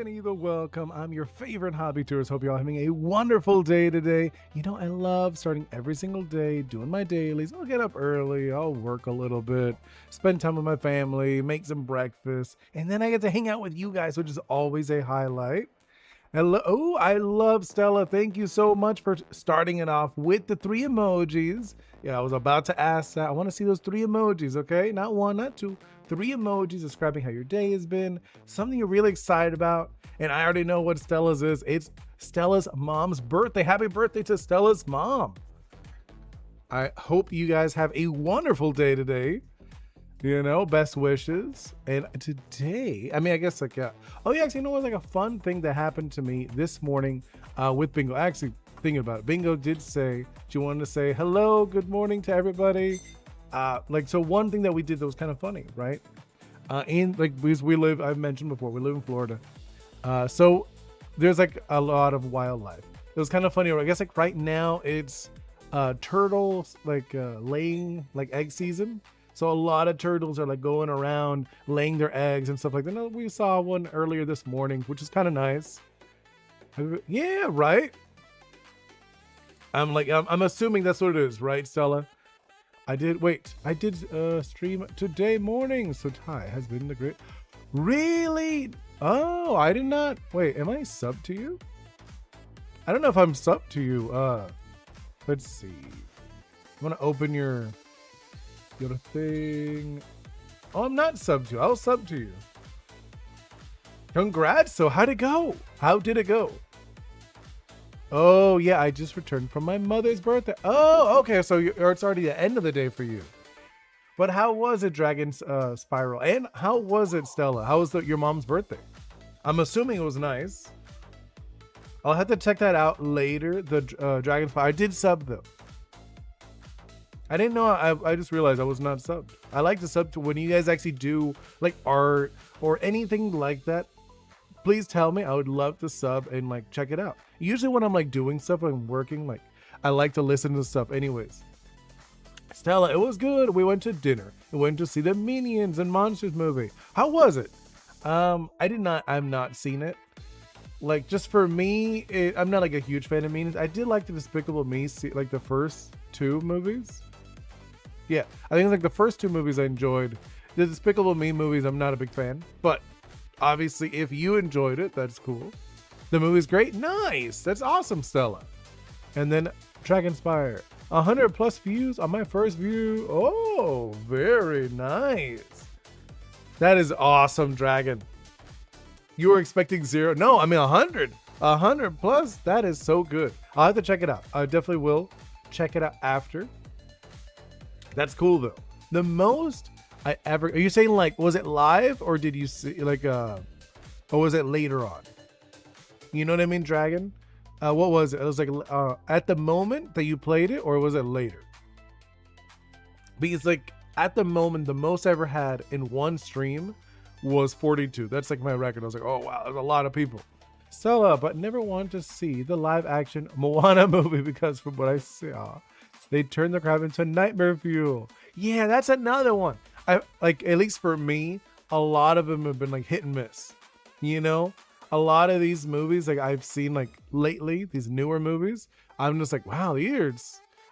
Kenny the Welcome. I'm your favorite hobby tourist. Hope you're all having a wonderful day today. You know, I love starting every single day, doing my dailies. I'll get up early, I'll work a little bit, spend time with my family, make some breakfast, and then I get to hang out with you guys, which is always a highlight. Hello. Oh, I love Stella. Thank you so much for starting it off with the 3 emojis. Yeah, I was about to ask that. I want to see those 3 emojis, okay? Not one, not two. 3 emojis describing how your day has been, something you're really excited about. And I already know what Stella's is. It's Stella's mom's birthday. Happy birthday to Stella's mom. I hope you guys have a wonderful day today. You know, best wishes. And today, I mean, I guess like, oh yeah, actually, you know what, like a fun thing that happened to me this morning with Bingo. Actually, thinking about it, Bingo did say she wanted to say hello, good morning to everybody. So one thing that we did that was kind of funny, right? And like, because we live, I've mentioned before, we live in Florida. So there's like a lot of wildlife. It was kind of funny. I guess like right now it's turtles like laying like egg season. So a lot of turtles are like going around laying their eggs and stuff like that. We saw one earlier this morning, which is kind of nice. Yeah, right. I'm assuming that's what it is, right, Stella? I did stream today morning. So Ty has been the great. Really? Oh, I did not. Wait, am I subbed to you? I don't know if I'm subbed to you. Let's see. I'm gonna open your thing. Oh, I'm not subbed to you. I'll sub to you. Congrats. So how'd it go? How did it go? Oh yeah, I just returned from my mother's birthday. Oh, okay. So it's already the end of the day for you. But how was it, Dragon Spiral? And how was it, Stella? How was your mom's birthday? I'm assuming it was nice. I'll have to check that out later. The Dragon Spiral. I did sub though. I didn't know. I just realized I was not subbed. I like to sub to when you guys actually do like art or anything like that. Please tell me. I would love to sub and like check it out. Usually when I'm like doing stuff, I'm working, like I like to listen to stuff anyways. Stella, it was good. We went to dinner. We went to see the Minions and Monsters movie. How was it? I've not seen it. Like just for me, I'm not like a huge fan of Minions. I did like the Despicable Me, like the first 2 movies. Yeah, I think like the first 2 movies I enjoyed. The Despicable Me movies, I'm not a big fan. But obviously, if you enjoyed it, that's cool. The movie's great. Nice. That's awesome, Stella. And then Dragon Spire. 100+ views on my first view. Oh, very nice. That is awesome, Dragon. You were expecting 0. No, I mean 100. 100+. That is so good. I'll have to check it out. I definitely will check it out after. That's cool though. The most I ever, are you saying like, was it live or did you see like or was it later on? You know what I mean, Dragon? What was it? It was like at the moment that you played it, or was it later? Because like at the moment, the most I ever had in one stream was 42. That's like my record. I was like, oh wow, there's a lot of people. Stella, but never wanted to see the live action Moana movie because from what I saw, they turned the crowd into nightmare fuel. Yeah, that's another one. I like, at least for me, a lot of them have been like hit and miss. You know, a lot of these movies like I've seen like lately, these newer movies, I'm just like, wow,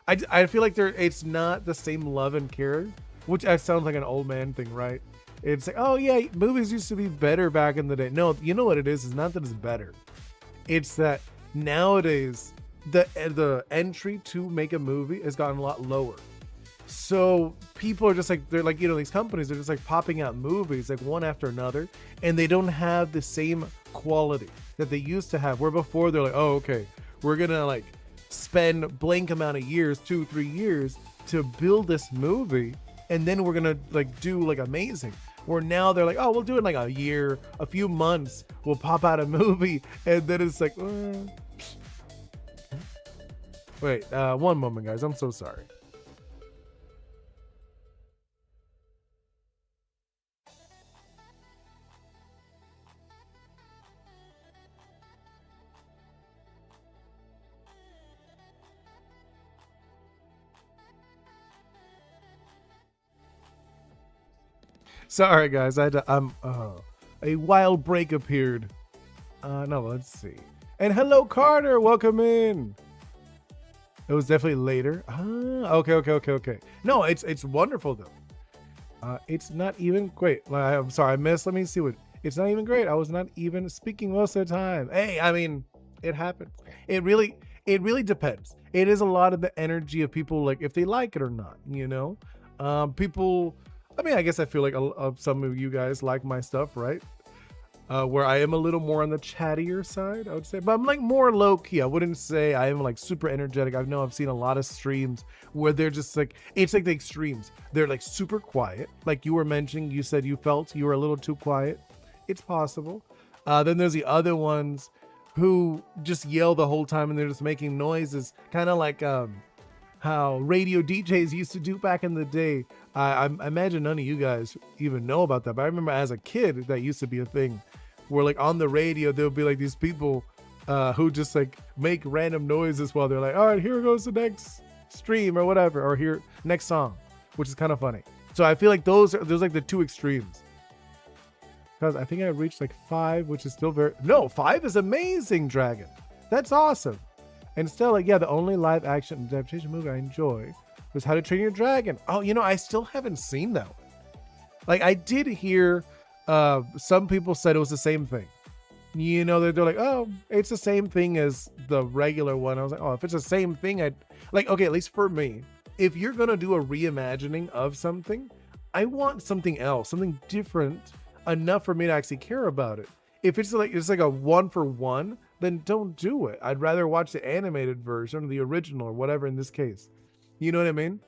I feel like it's not the same love and care, which sounds like an old man thing, right? It's like, oh yeah, movies used to be better back in the day. No, you know what it is? It's not that it's better. It's that nowadays the entry to make a movie has gotten a lot lower. So people are just like, they're like, you know, these companies are just like popping out movies like one after another, and they don't have the same quality that they used to have, where before they're like, oh, okay, we're gonna like spend blank amount of years, 2-3 years to build this movie, and then we're gonna like do like amazing. Where now they're like, oh, we'll do it in like a year, a few months, we'll pop out a movie, and then it's like, wait, one moment, guys, I'm so sorry. Sorry, guys. A wild break appeared. No, let's see. And hello, Carter. Welcome in. It was definitely later. Okay. No, it's wonderful though. It's not even great. I'm sorry, I missed. Let me see what. It's not even great. I was not even speaking most of the time. Hey, I mean, it happens. It really depends. It is a lot of the energy of people, like if they like it or not. You know, people. I mean, I guess I feel like some of you guys like my stuff, right? Where I am a little more on the chattier side, I would say, but I'm like more low key. I wouldn't say I am like super energetic. I know I've seen a lot of streams where they're just like, it's like the extremes. They're like super quiet. Like you were mentioning, you said you felt you were a little too quiet. It's possible. Then there's the other ones who just yell the whole time and they're just making noises, kind of like how radio DJs used to do back in the day. I imagine none of you guys even know about that, but I remember as a kid that used to be a thing. Where like on the radio there'll be like these people who just like make random noises while they're like, all right, here goes the next stream or whatever, or here next song, which is kind of funny. So I feel like there's like the two extremes. Because I think I reached like 5, which is still 5 is amazing, Dragon. That's awesome. And still, like, yeah, the only live action adaptation movie I enjoy was How to Train Your Dragon. Oh, you know, I still haven't seen that one. Like I did hear some people said it was the same thing. You know, they're like, oh, it's the same thing as the regular one. I was like, oh, if it's the same thing, I'd like, okay, at least for me, if you're gonna do a reimagining of something, I want something else, something different enough for me to actually care about it. If it's like a 1-for-1, then don't do it. I'd rather watch the animated version or the original or whatever in this case. You know what I mean?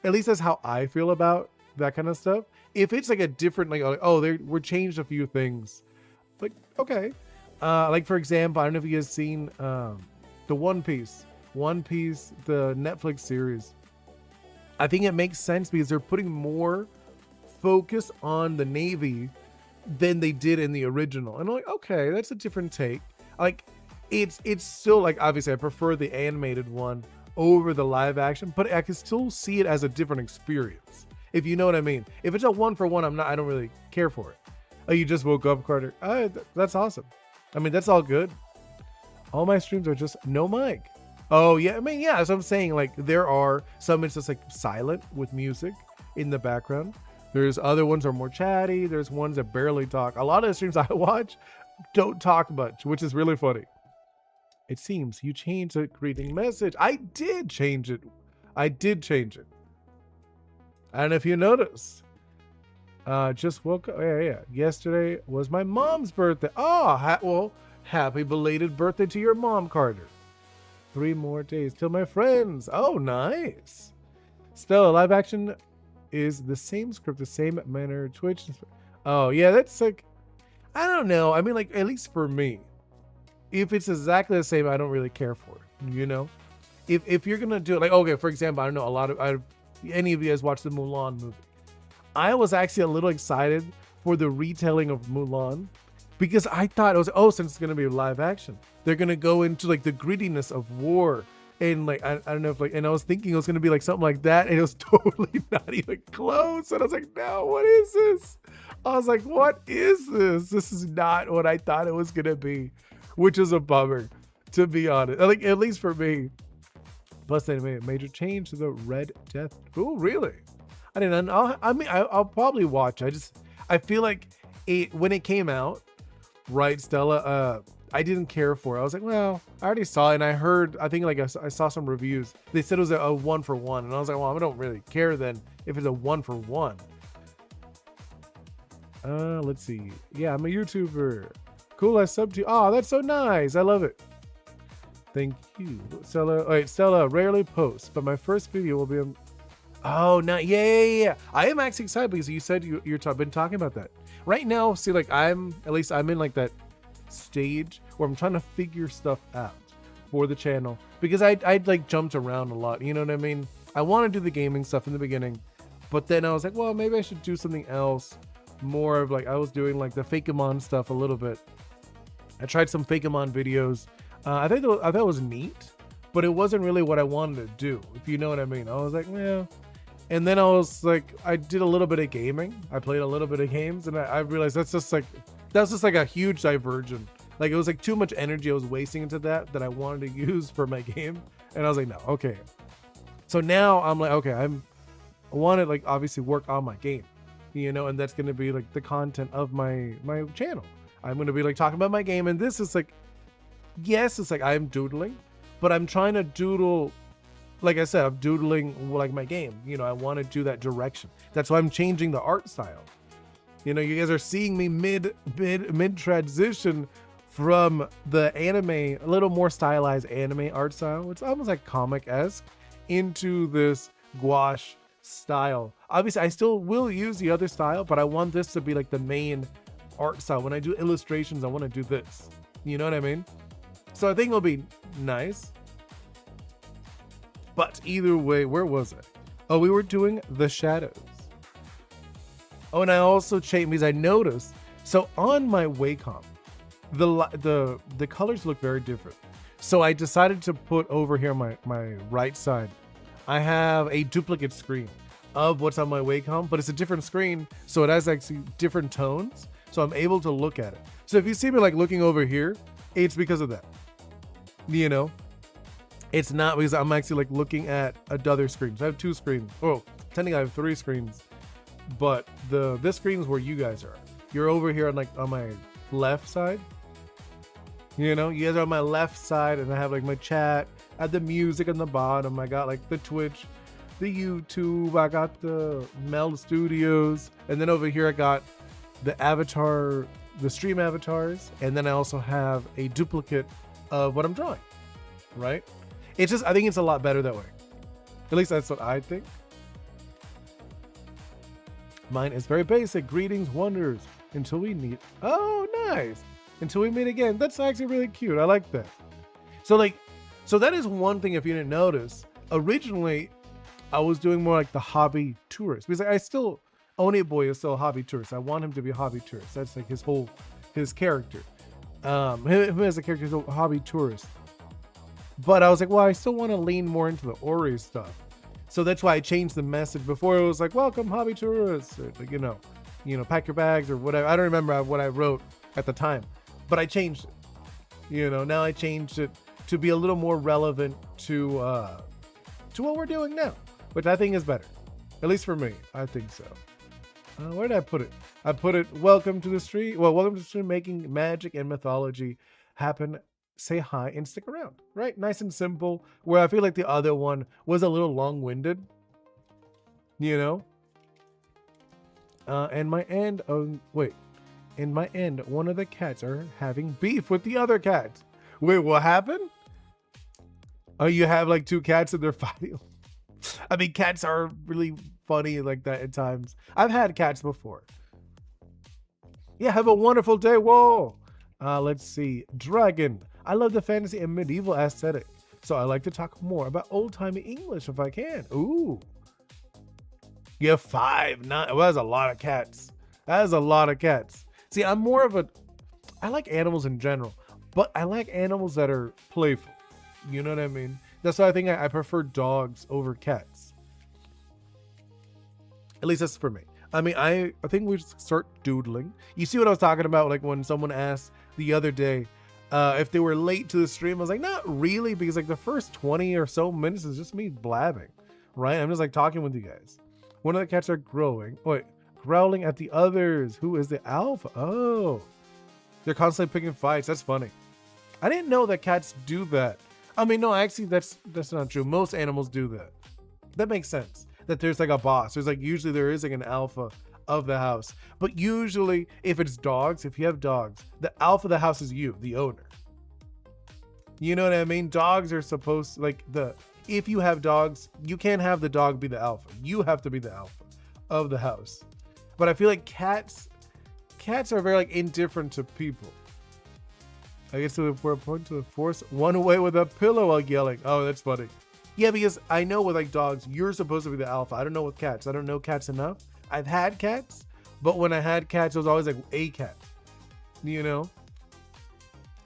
At least that's how I feel about that kind of stuff. If it's like a different, like, oh, we're changed a few things, like, okay. Like for example, I don't know if you guys seen the One Piece, the Netflix series. I think it makes sense because they're putting more focus on the Navy than they did in the original. And I'm like, okay, that's a different take. Like it's still like, obviously I prefer the animated one over the live action, but I can still see it as a different experience. If you know what I mean. If it's a 1-for-1, I don't really care for it. Oh, you just woke up, Carter. That's awesome. I mean, that's all good. All my streams are just no mic. Oh yeah, I mean, yeah, so I'm saying, like, there are some it's just like silent with music in the background. There's other ones that are more chatty. There's ones that barely talk. A lot of the streams I watch don't talk much, which is really funny. It seems you changed the greeting message. I did change it. I don't know if you noticed. Just woke up. Yeah. Yesterday was my mom's birthday. Oh, well, happy belated birthday to your mom, Carter. 3 more days till my friends. Oh, nice. Still, live action is the same script, the same manner. Twitch. Oh, yeah, that's like, I don't know. I mean, like, at least for me, if it's exactly the same, I don't really care for it. You know, if you're gonna do it, like, okay, for example, I don't know any of you guys watched the Mulan movie. I was actually a little excited for the retelling of Mulan because I thought it was, since it's going to be live action, they're going to go into like the grittiness of war. And like, I don't know if like, and I was thinking it was going to be like something like that. And it was totally not even close. And I was like, no, what is this? I was like, what is this? This is not what I thought it was going to be, which is a bummer, to be honest. Like, at least for me. Plus, they made a major change to the Red Death. Oh, really? I didn't know. I'll probably watch. I feel like when it came out, right, Stella, I didn't care for it. I was like, well, I already saw it, and I think like I saw some reviews. They said it was a 1-for-1, and I was like, well, I don't really care then if it's a 1-for-1. Let's see. Yeah, I'm a YouTuber. Cool, I subbed to you. Oh, that's so nice. I love it. Thank you, Stella. Wait, Stella rarely posts, but my first video will be a... Oh, no, yeah. I am actually excited because you said you're been talking about that. Right now, see, like, I'm in like that stage where I'm trying to figure stuff out for the channel because I'd like jumped around a lot. You know what I mean? I want to do the gaming stuff in the beginning, but then I was like, well, maybe I should do something else. More of like, I was doing like the Fakeamon stuff a little bit. I tried some Fakeamon videos. I thought it was neat, but it wasn't really what I wanted to do, if you know what I mean. I was like, well, and then I was like, I did a little bit of gaming. I played a little bit of games, and I realized that's just like a huge diversion Like it was like too much energy I was wasting into that I wanted to use for my game. And I was like, no, okay. So now I'm like, okay, I want to like obviously work on my game, you know, and that's going to be like the content of my channel. I'm going to be like talking about my game, and this is like, yes, it's like I'm doodling, but I'm trying to doodle. Like I said, I'm doodling like my game. You know, I want to do that direction. That's why I'm changing the art style. You know, you guys are seeing me mid transition from the anime, a little more stylized anime art style. It's almost like comic-esque into this gouache style. Obviously, I still will use the other style, but I want this to be like the main art style. When I do illustrations, I want to do this. You know what I mean? So I think it'll be nice. But either way, where was it? Oh, we were doing the shadows. Oh, and I also changed because I noticed. So on my Wacom, the colors look very different. So I decided to put over here my right side. I have a duplicate screen of what's on my Wacom, but it's a different screen, so it has actually different tones. So I'm able to look at it. So if you see me like looking over here, it's because of that. You know, it's not because I'm actually like looking at another screen. So I have two screens. Oh, technically I have three screens, but this screen is where you guys are. You're over here on like on my left side. You know, you guys are on my left side, and I have like my chat. I have the music on the bottom. I got like the Twitch, the YouTube. I got the Meld Studios, and then over here I got the avatar, the stream avatars, and then I also have a duplicate of what I'm drawing. Right? It's just, I think it's a lot better that way. At least that's what I think. Mine is very basic. Greetings, wonders. Until we meet. Oh, nice. Until we meet again. That's actually really cute. I like that. So that is one thing if you didn't notice. Originally, I was doing more like the hobby tourist. Because I still, Oni Boi is still a hobby tourist. I want him to be a hobby tourist. That's like his character. Him as a character is a hobby tourist. But I was like, well, I still want to lean more into the Ori stuff. So that's why I changed the message. Before it was like, welcome hobby tourists, or like, you know, pack your bags or whatever. I don't remember what I wrote at the time, but I changed it. You know, now I changed it to be a little more relevant to what we're doing now, which I think is better. At least for me, I think so. Where did I put it? I put it, welcome to the street. Well, welcome to the street, making magic and mythology happen. Say hi and stick around, right? Nice and simple, where I feel like the other one was a little long-winded, you know? In my end, one of the cats are having beef with the other cat. Wait, what happened? Oh, you have like two cats and they're fighting. I mean, cats are really funny like that at times. I've had cats before. Yeah, have a wonderful day. Whoa. Let's see. Dragon. I love the fantasy and medieval aesthetic, so I like to talk more about old-timey English if I can. Ooh. You have 5. Well, that's a lot of cats. That is a lot of cats. See, I'm more of I like animals in general, but I like animals that are playful. You know what I mean? That's why I think I prefer dogs over cats. At least that's for me. I mean, I think we just start doodling. You see what I was talking about? Like when someone asked the other day if they were late to the stream, I was like, not really, because like the first 20 or so minutes is just me blabbing, right? I'm just like talking with you guys. One of the cats are growling at the others. Who is the alpha? Oh, they're constantly picking fights. That's funny. I didn't know that cats do that. I mean, no, actually, that's not true. Most animals do that. That makes sense. That there's like a boss. There's like, usually there is like an alpha of the house. But usually, if it's dogs, if you have dogs, the alpha of the house is you, the owner. You know what I mean? Dogs are supposed to, if you have dogs, you can't have the dog be the alpha. You have to be the alpha of the house. But I feel like cats are very like indifferent to people. I guess we're point to force one away with a pillow while yelling. Oh, that's funny. Yeah, because I know with like dogs, you're supposed to be the alpha. I don't know with cats. I don't know cats enough. I've had cats, but when I had cats, it was always like a cat, you know?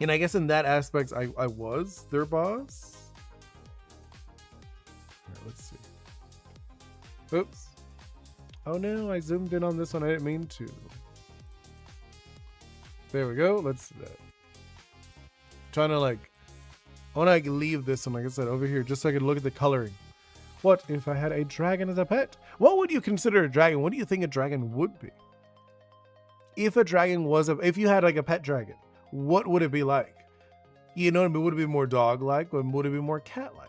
And I guess in that aspect, I was their boss. Right, let's see. Oops. Oh no, I zoomed in on this one. I didn't mean to. There we go. Let's do that. trying to like, I want to like leave this one, like I said, over here, just so I can look at the coloring. What if I had a dragon as a pet? What would you consider a dragon? What do you think a dragon would be? If a dragon was if you had like a pet dragon, what would it be like? You know what I mean? Would it be more dog-like or would it be more cat-like?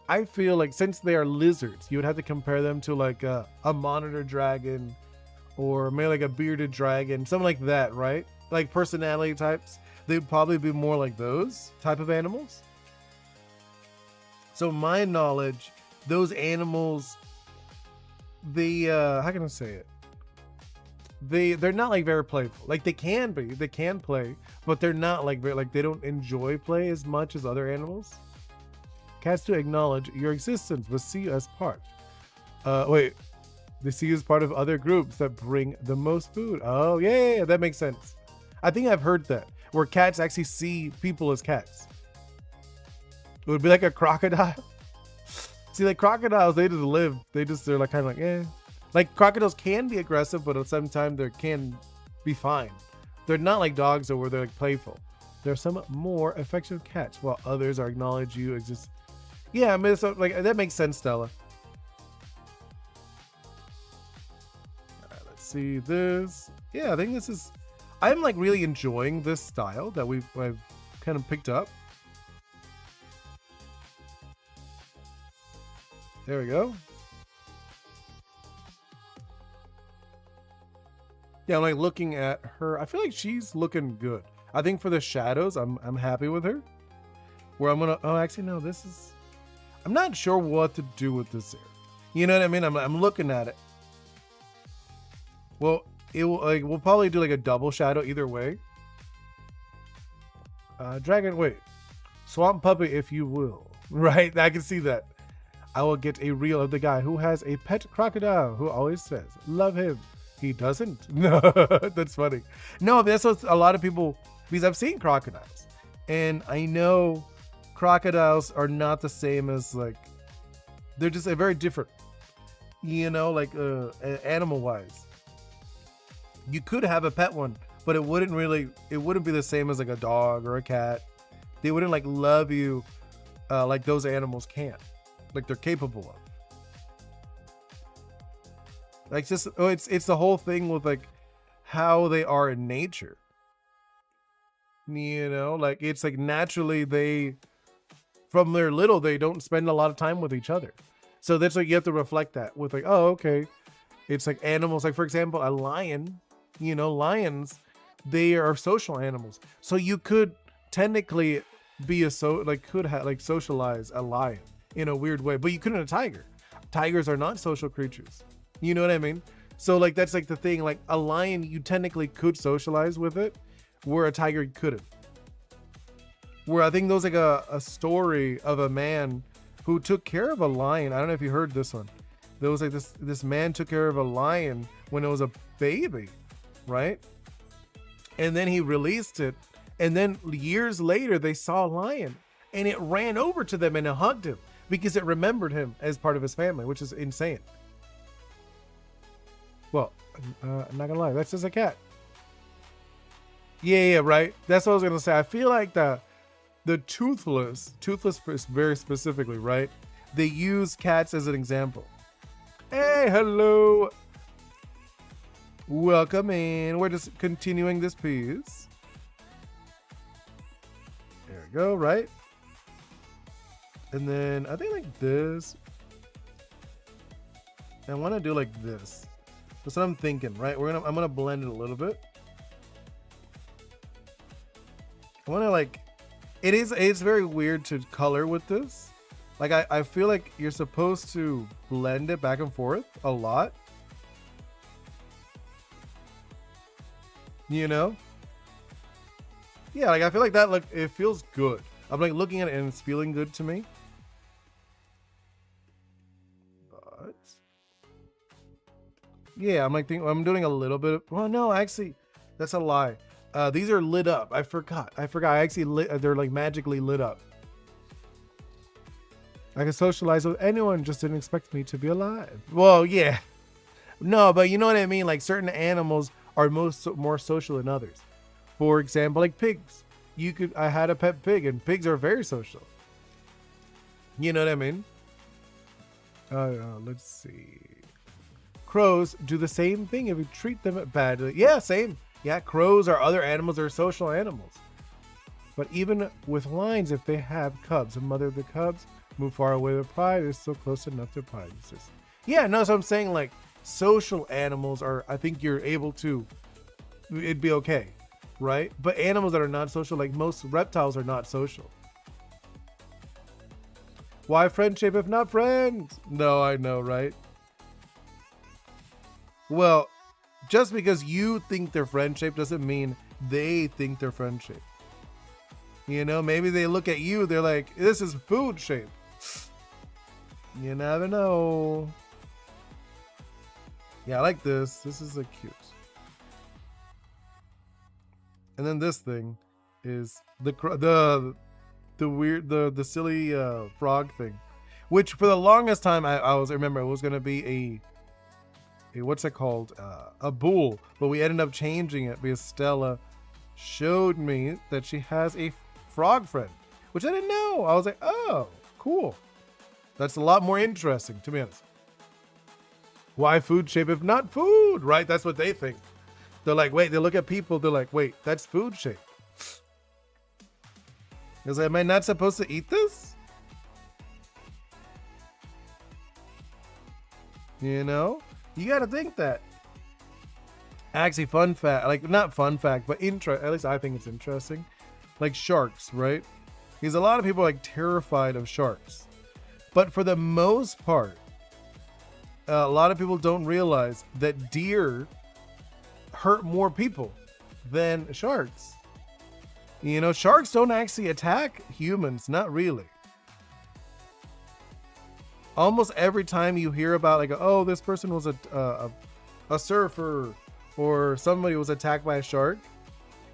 I feel like since they are lizards, you would have to compare them to like a monitor dragon or maybe like a bearded dragon, something like that, right? Like personality types. They'd probably be more like those type of animals. So my knowledge, those animals, they, how can I say it? They're not like very playful. Like they can play, but they're not like very, like they don't enjoy play as much as other animals. Cats do acknowledge your existence, but see you as part. Wait, they see you as part of other groups that bring the most food. Oh yeah, that makes sense. I think I've heard that where cats actually see people as cats. It would be like a crocodile. See, like crocodiles, they just live. They're like kind of like, eh. Like crocodiles can be aggressive, but at the same time they can be fine. They're not like dogs though, where they're like playful. There are some more affectionate cats, while others are acknowledge you exist. Yeah, I mean, so, like that makes sense, Stella. All right, let's see this. Yeah, I think this is. I'm like really enjoying this style that I've kind of picked up. There we go. Yeah, I'm like looking at her. I feel like she's looking good. I think for the shadows, I'm happy with her. Where I'm gonna, oh, actually no, this is, I'm not sure what to do with this here. You know what I mean? I'm looking at it. Well, it will like we'll probably do like a double shadow either way. Dragon, wait, swamp puppy, if you will. Right, I can see that. I will get a reel of the guy who has a pet crocodile who always says, "Love him." He doesn't. No, that's funny. No, that's what a lot of people, because I've seen crocodiles and I know crocodiles are not the same as like, they're just very different, you know, like animal wise. You could have a pet one, but it wouldn't be the same as like a dog or a cat. They wouldn't like love you like those animals can, like they're capable of. Like just, oh, it's the whole thing with like how they are in nature. You know, like it's like naturally from their little, they don't spend a lot of time with each other. So that's like, you have to reflect that with like, oh, okay. It's like animals, like for example, a lion, you know, lions, they are social animals. So you could technically be socialize a lion in a weird way, but you couldn't a tiger. Tigers are not social creatures. You know what I mean? So like, that's like the thing, like a lion, you technically could socialize with it, where a tiger couldn't. Where I think there was like a story of a man who took care of a lion. I don't know if you heard this one. There was like this man took care of a lion when it was a baby, right? And then he released it. And then years later, they saw a lion and it ran over to them and it hugged him because it remembered him as part of his family, which is insane. Well, I'm not gonna lie, that's just a cat. Yeah, right. That's what I was gonna say. I feel like the toothless very specifically, right? They use cats as an example. Hey, hello. Welcome in. We're just continuing this piece. There we go, right? And then I think like this. I want to do like this. That's what I'm thinking, right? I'm gonna blend it a little bit. I want to like, it's very weird to color with this. Like I feel like you're supposed to blend it back and forth a lot. You know? Yeah, like I feel like that, like it feels good. I'm like looking at it and it's feeling good to me. But yeah, I'm doing a little bit of, well, no, actually, that's a lie. These are lit up. I forgot. I actually they're like magically lit up. I can socialize with anyone, just didn't expect me to be alive. Well, yeah. No, but you know what I mean? Like certain animals are more social than others. For example, like pigs. I had a pet pig, and pigs are very social. You know what I mean? Let's see. Crows do the same thing if you treat them badly. Yeah, same. Yeah, crows or other animals are social animals. But even with lions, if they have cubs, the mother of the cubs move far away with pride, is still close enough to pride. Yeah, no, so I'm saying like social animals are, I think you're able to, it'd be okay, right? But animals that are not social, like most reptiles are not social. Why friendship if not friends? No, I know, right? Well, just because you think they're friend-shaped doesn't mean they think they're friend-shaped. You know, maybe they look at you, they're like, this is food-shaped. You never know. Yeah, I like this. This is a cute. And then this thing is the weird, the silly frog thing, which for the longest time I remember it was gonna be a what's it called, a bull, but we ended up changing it because Stella showed me that she has a frog friend, which I didn't know. I was like, oh, cool. That's a lot more interesting, to be honest. Why food shape if not food, right? That's what they think. They're like, wait, they look at people, they're like, wait, that's food shape. Because am I not supposed to eat this? You know? You gotta think that. Actually, fun fact, like not fun fact, but at least I think it's interesting. Like sharks, right? Because a lot of people are like terrified of sharks. But for the most part, a lot of people don't realize that deer hurt more people than sharks. You know, sharks don't actually attack humans, not really. Almost every time you hear about like, oh, this person was a surfer or somebody was attacked by a shark.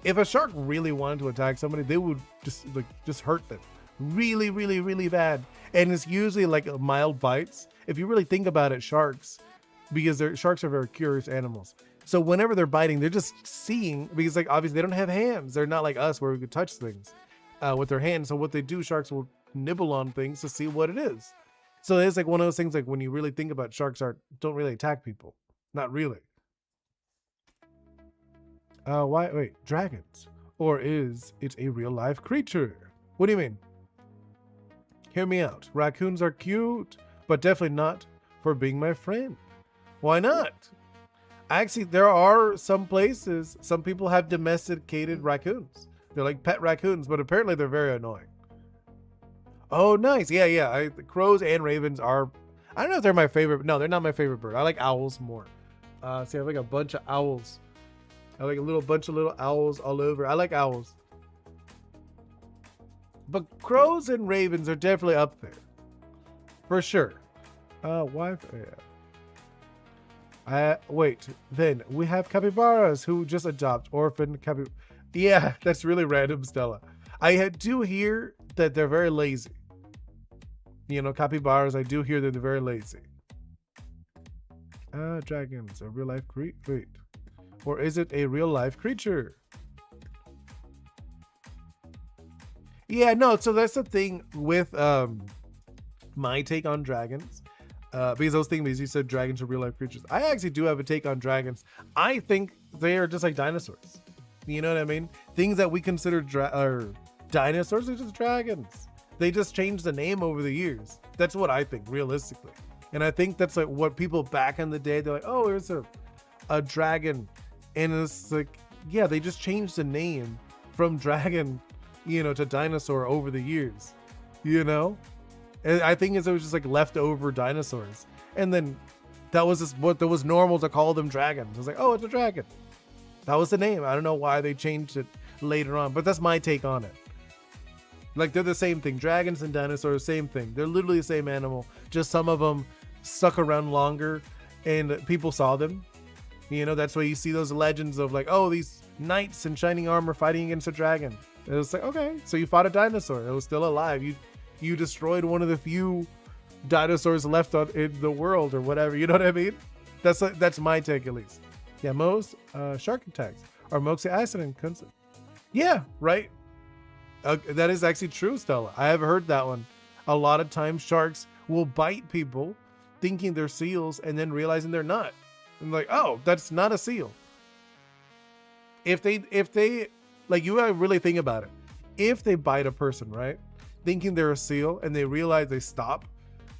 If a shark really wanted to attack somebody, they would just hurt them really, really, really bad. And it's usually like mild bites. If you really think about it, sharks are very curious animals. So whenever they're biting, they're just seeing, because like obviously they don't have hands. They're not like us where we could touch things with their hands. So what they do, sharks will nibble on things to see what it is. So it's like one of those things, like when you really think about sharks don't really attack people. Not really. Wait, dragons? Or is it a real life creature? What do you mean? Hear me out. Raccoons are cute, but definitely not for being my friend. Why not? Actually, there are some places, some people have domesticated raccoons. They're like pet raccoons, but apparently they're very annoying. Oh, nice. Yeah. The crows and ravens are, I don't know if they're my favorite. No, they're not my favorite bird. I like owls more. See, I have like a bunch of owls. I like a bunch of little owls all over. I like owls. But crows and ravens are definitely up there. For sure. Why? Yeah. Wait, then we have capybaras who just adopt orphan capybaras. Yeah, that's really random, Stella. I do hear that they're very lazy. You know, capybaras, I do hear that they're very lazy. Dragons, a real life creature. Or is it a real life creature? Yeah, no, so that's the thing with my take on dragons. Because I was thinking, because you said dragons are real life creatures. I actually do have a take on dragons. I think they are just like dinosaurs. You know what I mean? Things that we consider dinosaurs are just dragons. They just changed the name over the years. That's what I think, realistically. And I think that's like what people back in the day, they're like, oh, there's a dragon. And it's like, yeah, they just changed the name from dragon, you know, to dinosaur over the years, you know? And I think it was just like leftover dinosaurs. And then that was just what was normal to call them dragons. I was like, oh, it's a dragon. That was the name. I don't know why they changed it later on, but that's my take on it. Like, they're the same thing. Dragons and dinosaurs, same thing. They're literally the same animal. Just some of them stuck around longer and people saw them. You know, that's why you see those legends of like, oh, these knights in shining armor fighting against a dragon. It was like, okay, so you fought a dinosaur. It was still alive. You destroyed one of the few dinosaurs left in the world or whatever. You know what I mean? That's my take, at least. Yeah, most shark attacks are mostly accident. Yeah, right. That is actually true, Stella. I have heard that one. A lot of times sharks will bite people thinking they're seals and then realizing they're not. And like, oh, that's not a seal. If they like, you gotta really think about it. If they bite a person, right, thinking they're a seal and they realize they stop,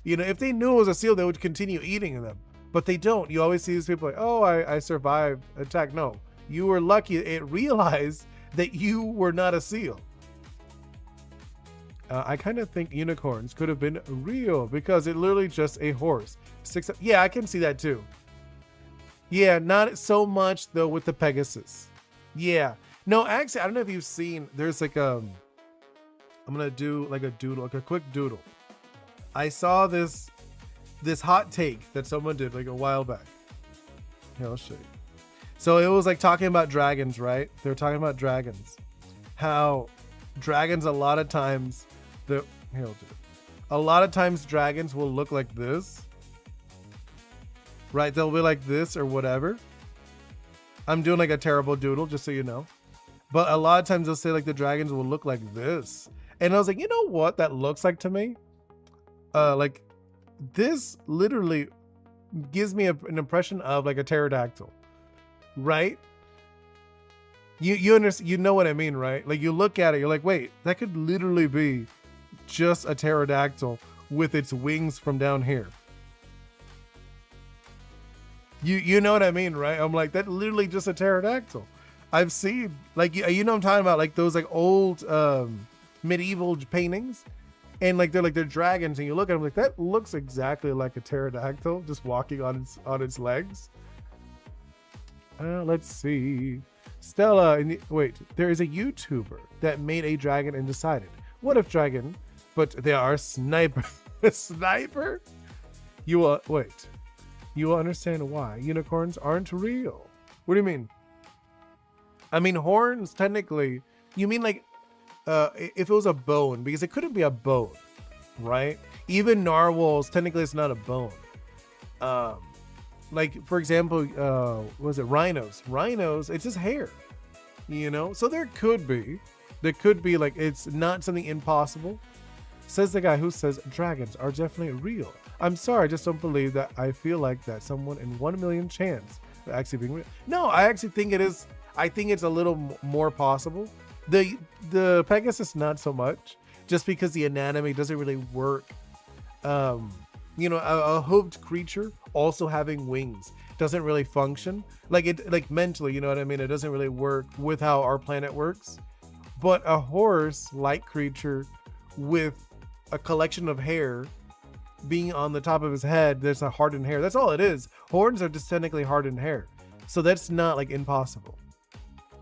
you know, if they knew it was a seal, they would continue eating them. But they don't. You always see these people like, oh, I survived attack. No, you were lucky it realized that you were not a seal. I kind of think unicorns could have been real because it literally just a horse. Yeah, I can see that too. Yeah, not so much though with the Pegasus. Yeah, no, actually, I don't know if you've seen. There's like I'm gonna do like a doodle, like a quick doodle. I saw this hot take that someone did like a while back. Here, I'll show you. So it was like talking about dragons, right? They were talking about dragons. How dragons a lot of times, here, I'll do it. A lot of times dragons will look like this. Right? They'll be like this or whatever. I'm doing like a terrible doodle, just so you know. But a lot of times they'll say like the dragons will look like this. And I was like, you know what that looks like to me? Like this literally gives me an impression of like a pterodactyl, right? You understand, you know what I mean, right? Like you look at it, you're like, wait, that could literally be just a pterodactyl with its wings from down here. You know what I mean, right? I'm like, that literally just a pterodactyl. I've seen like, you know what I'm talking about, like those like old medieval paintings, and like they're dragons, and you look at them like that looks exactly like a pterodactyl just walking on its legs. Let's see, Stella. Wait, there is a YouTuber that made a dragon and decided, what if dragon? But they are sniper. Sniper. You will wait. You will understand why unicorns aren't real. What do you mean? I mean horns. Technically, you mean like if it was a bone, because it couldn't be a bone, right? Even narwhals, technically it's not a bone. Like for example, what was it, rhinos? Rhinos, it's just hair, you know? So there could be like, it's not something impossible. Says the guy who says dragons are definitely real. I'm sorry, I just don't believe that. I feel like that someone in 1 million chance of actually being real. No, I actually think it is. I think it's a little more possible. The Pegasus, not so much, just because the anatomy doesn't really work. You know, a hoofed creature also having wings doesn't really function like mentally, you know what I mean? It doesn't really work with how our planet works. But a horse-like creature with a collection of hair being on the top of his head, there's a hardened hair. That's all it is. Horns are just technically hardened hair. So that's not like impossible.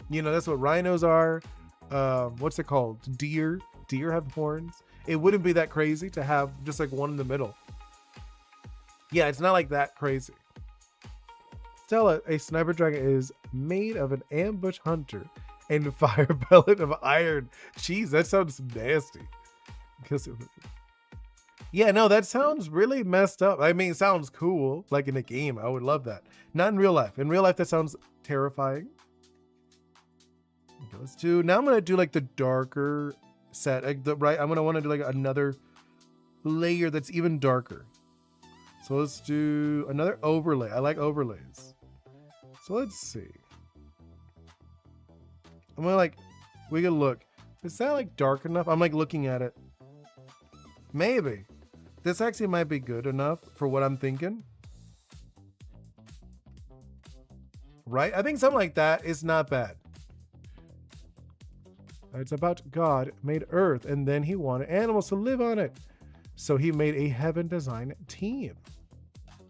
You know, that's what rhinos are. What's it called? Deer have horns. It wouldn't be that crazy to have just like one in the middle. Yeah, it's not like that crazy. Stella, a sniper dragon is made of an ambush hunter and fire pellet of iron. Jeez, that sounds nasty. Yeah, no, that sounds really messed up. I mean, it sounds cool, like in a game. I would love that. Not in real life. In real life, that sounds terrifying. Okay, let's do. Now I'm gonna do like the darker set. Like right, I'm gonna want to do like another layer that's even darker. So let's do another overlay. I like overlays. So let's see. I'm gonna like, we can look. Is that like dark enough? I'm like looking at it. Maybe. This actually might be good enough for what I'm thinking. Right? I think something like that is not bad. It's about God made earth and then he wanted animals to live on it. So he made a heaven design team.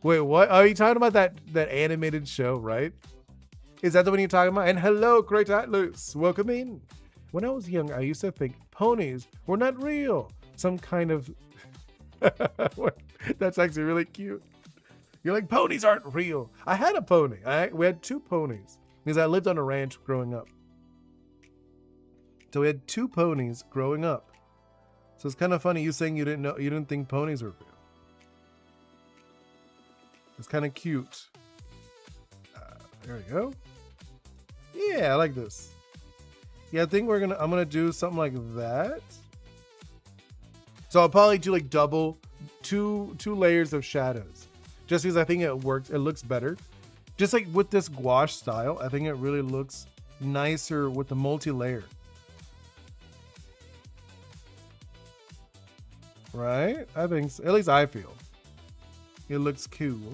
Wait, what? Are you talking about that animated show, right? Is that the one you're talking about? And hello, Great Atlas. Welcome in. When I was young, I used to think ponies were not real. Some kind of... That's actually really cute. You're like, ponies aren't real. I had a pony. We had 2 ponies because I lived on a ranch growing up. So we had 2 ponies growing up. So it's kind of funny you saying you didn't think ponies were real. It's kind of cute. There we go. Yeah, I like this. Yeah, I think I'm gonna do something like that. So I'll probably do like double two layers of shadows, just because I think it works. It looks better. Just like with this gouache style, I think it really looks nicer with the multi-layer. Right? I think so. At least I feel. It looks cool.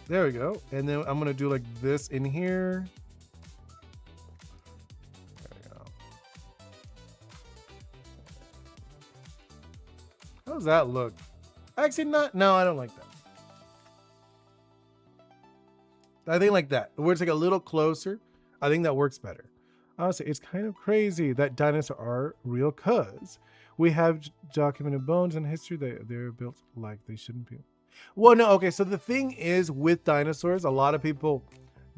There we go. And then I'm gonna do like this in here. There we go. How does that look? Actually, no, I don't like that. I think like that, where it's like a little closer. I think that works better. Honestly, it's kind of crazy that dinosaurs are real, cause we have documented bones in history that they're built like they shouldn't be. Well, no, okay. So the thing is with dinosaurs, a lot of people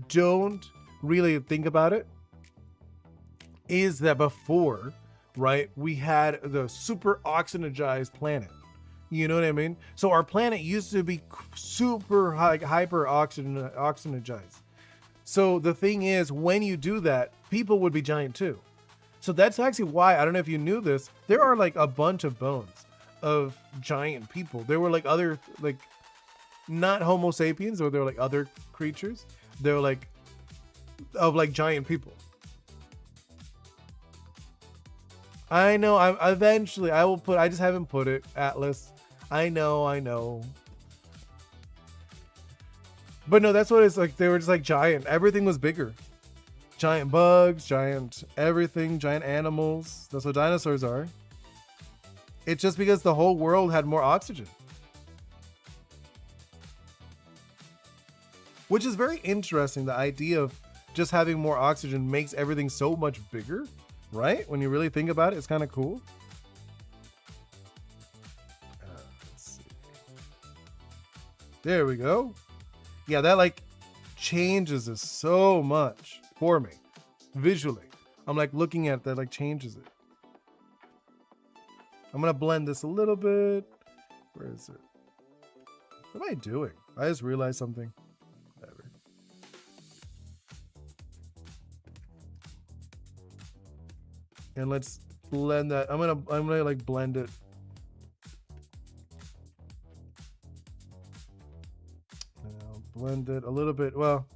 don't really think about it. Is that before, right? We had the super oxygenized planet. You know what I mean? So our planet used to be super hyper oxygenized. So the thing is, when you do that, people would be giant too. So that's actually why, I don't know if you knew this, there are like a bunch of bones of giant people. There were like other, like, not Homo sapiens, or there were like other creatures. They were like, of like giant people. I know, eventually I will put, I just haven't put it, Atlas. I know. But no, that's what it's like. They were just like giant. Everything was bigger. Giant bugs, giant everything, giant animals. That's what dinosaurs are. It's just because the whole world had more oxygen. Which is very interesting. The idea of just having more oxygen makes everything so much bigger, right? When you really think about it, it's kind of cool. Let's see. There we go. Yeah, that like changes it so much for me visually. I'm like looking at that, like changes it. I'm gonna blend this a little bit. Where is it? What am I doing? I just realized something. Whatever. And let's blend that. I'm gonna like blend it. Blend it a little bit. Well,